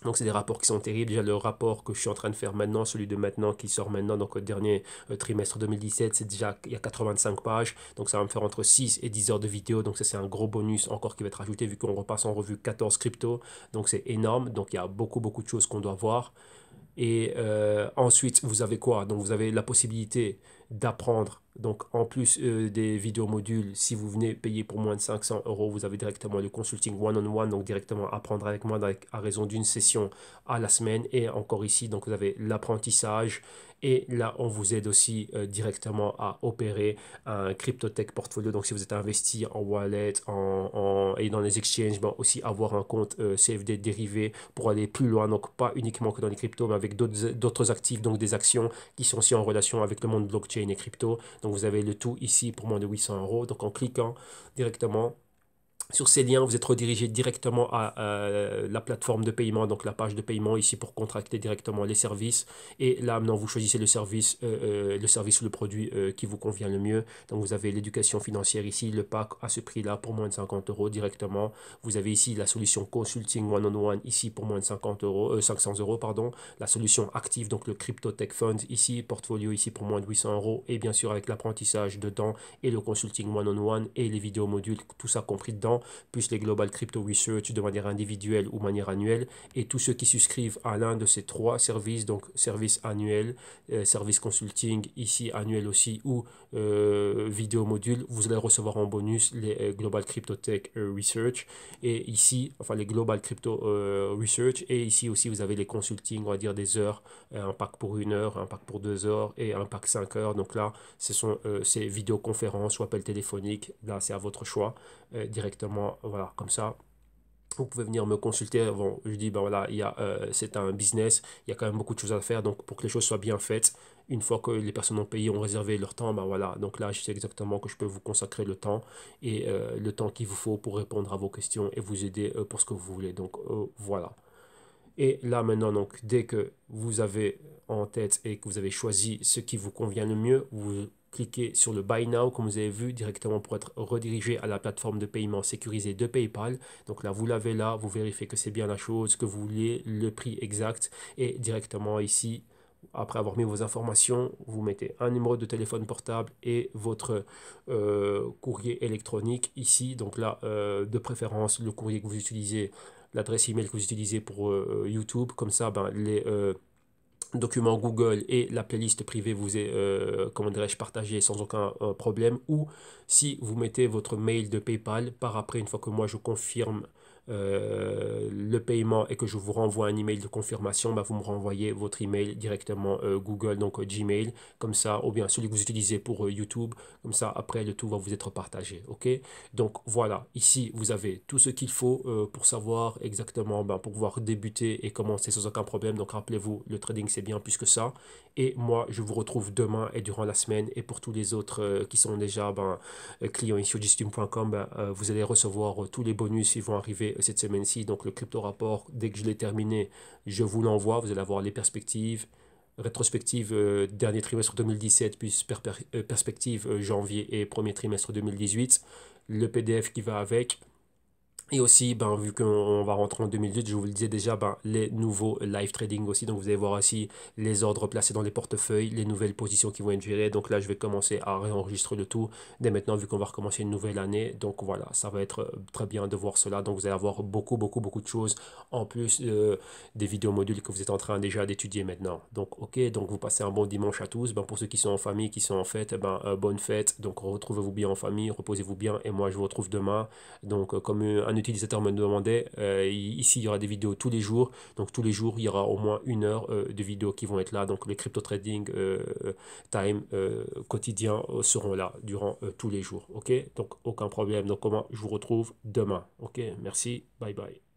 Speaker 1: Donc c'est des rapports qui sont terribles. Déjà le rapport que je suis en train de faire maintenant, celui de maintenant qui sort maintenant, donc au dernier trimestre 2017, c'est déjà, il y a 85 pages. Donc ça va me faire entre 6 et 10 heures de vidéo. Donc ça c'est un gros bonus encore qui va être ajouté vu qu'on repasse en revue 14 cryptos. Donc c'est énorme. Donc il y a beaucoup beaucoup de choses qu'on doit voir. Et ensuite, vous avez quoi? Donc, vous avez la possibilité d'apprendre. Donc, en plus des vidéos modules, si vous venez payer pour moins de 500 euros, vous avez directement le consulting one-on-one, donc directement apprendre avec moi à raison d'une session à la semaine. Et encore ici, donc vous avez l'apprentissage. Et là, on vous aide aussi directement à opérer un cryptotech portfolio. Donc, si vous êtes investi en wallet et dans les exchanges, ben, aussi avoir un compte CFD dérivé pour aller plus loin. Donc, pas uniquement que dans les cryptos, mais avec d'autres actifs, donc des actions qui sont aussi en relation avec le monde blockchain et crypto. Donc, vous avez le tout ici pour moins de 800 euros. Donc, en cliquant directement sur ces liens, vous êtes redirigé directement à la plateforme de paiement, donc la page de paiement ici pour contracter directement les services. Et là, maintenant, vous choisissez le service ou le produit qui vous convient le mieux. Donc, vous avez l'éducation financière ici, le pack à ce prix-là pour moins de 50 euros directement. Vous avez ici la solution consulting one-on-one ici pour moins de 500 euros, pardon. La solution active, donc le Crypto Tech Fund ici, portfolio ici pour moins de 800 euros. Et bien sûr, avec l'apprentissage dedans et le consulting one-on-one et les vidéos modules, tout ça compris dedans, plus les Global Crypto Research de manière individuelle ou manière annuelle. Et tous ceux qui souscrivent à l'un de ces trois services, donc service annuel, service consulting, ici annuel aussi, ou vidéo module, vous allez recevoir en bonus les Global Crypto Tech Research. Et ici, enfin les Global Crypto Research. Et ici aussi, vous avez les consulting, on va dire des heures, un pack pour 1 heure, un pack pour 2 heures et un pack 5 heures. Donc là, ce sont ces vidéoconférences ou appels téléphoniques. Là, c'est à votre choix directement, voilà, comme ça. Vous pouvez venir me consulter. Bon, je dis, ben voilà, c'est un business, il y a quand même beaucoup de choses à faire. Donc, pour que les choses soient bien faites, une fois que les personnes ont payé, ont réservé leur temps, ben voilà. Donc là, je sais exactement que je peux vous consacrer le temps et le temps qu'il vous faut pour répondre à vos questions et vous aider pour ce que vous voulez. Donc, voilà. Et là maintenant, donc, dès que vous avez en tête et que vous avez choisi ce qui vous convient le mieux, vous cliquez sur le Buy Now, comme vous avez vu, directement pour être redirigé à la plateforme de paiement sécurisée de PayPal. Donc là, vous l'avez là, vous vérifiez que c'est bien la chose, que vous voulez, le prix exact, et directement ici, après avoir mis vos informations, vous mettez un numéro de téléphone portable et votre courrier électronique ici. Donc là, de préférence, le courrier que vous utilisez, l'adresse email que vous utilisez pour YouTube. Comme ça, ben, les documents Google et la playlist privée vous est, comment dirais-je, partagée sans aucun problème. Ou si vous mettez votre mail de PayPal, par après, une fois que moi je confirme le paiement et que je vous renvoie un email de confirmation, bah, vous me renvoyez votre email directement Google, donc Gmail, comme ça, ou bien celui que vous utilisez pour YouTube, comme ça, après, le tout va vous être partagé, ok? Donc voilà, ici, vous avez tout ce qu'il faut pour savoir exactement, ben, pour pouvoir débuter et commencer sans aucun problème. Donc rappelez-vous, le trading, c'est bien plus que ça. Et moi, je vous retrouve demain et durant la semaine. Et pour tous les autres qui sont déjà ben, clients ici au gsteam.com, ben, vous allez recevoir tous les bonus qui vont arriver cette semaine-ci. Donc le crypto rapport, dès que je l'ai terminé, je vous l'envoie. Vous allez avoir les perspectives, rétrospective dernier trimestre 2017, puis perspective janvier et premier trimestre 2018, le PDF qui va avec. Et aussi, ben, vu qu'on va rentrer en 2018, je vous le disais déjà, ben, les nouveaux live trading aussi. Donc, vous allez voir aussi les ordres placés dans les portefeuilles, les nouvelles positions qui vont être gérées. Donc là, je vais commencer à réenregistrer le tout dès maintenant, vu qu'on va recommencer une nouvelle année. Donc voilà, ça va être très bien de voir cela. Donc, vous allez avoir beaucoup de choses en plus des vidéos modules que vous êtes en train déjà d'étudier maintenant. Donc, ok, donc vous passez un bon dimanche à tous. Ben, pour ceux qui sont en famille, qui sont en fête, ben, bonne fête. Donc, retrouvez-vous bien en famille, reposez-vous bien. Et moi, je vous retrouve demain. Donc, comme un utilisateur me demandait, ici, il y aura des vidéos tous les jours. Donc, tous les jours, il y aura au moins 1 heure de vidéos qui vont être là. Donc, les crypto trading time quotidiens seront là durant tous les jours. OK? Donc, aucun problème. Donc, comment je vous retrouve demain. OK? Merci. Bye bye.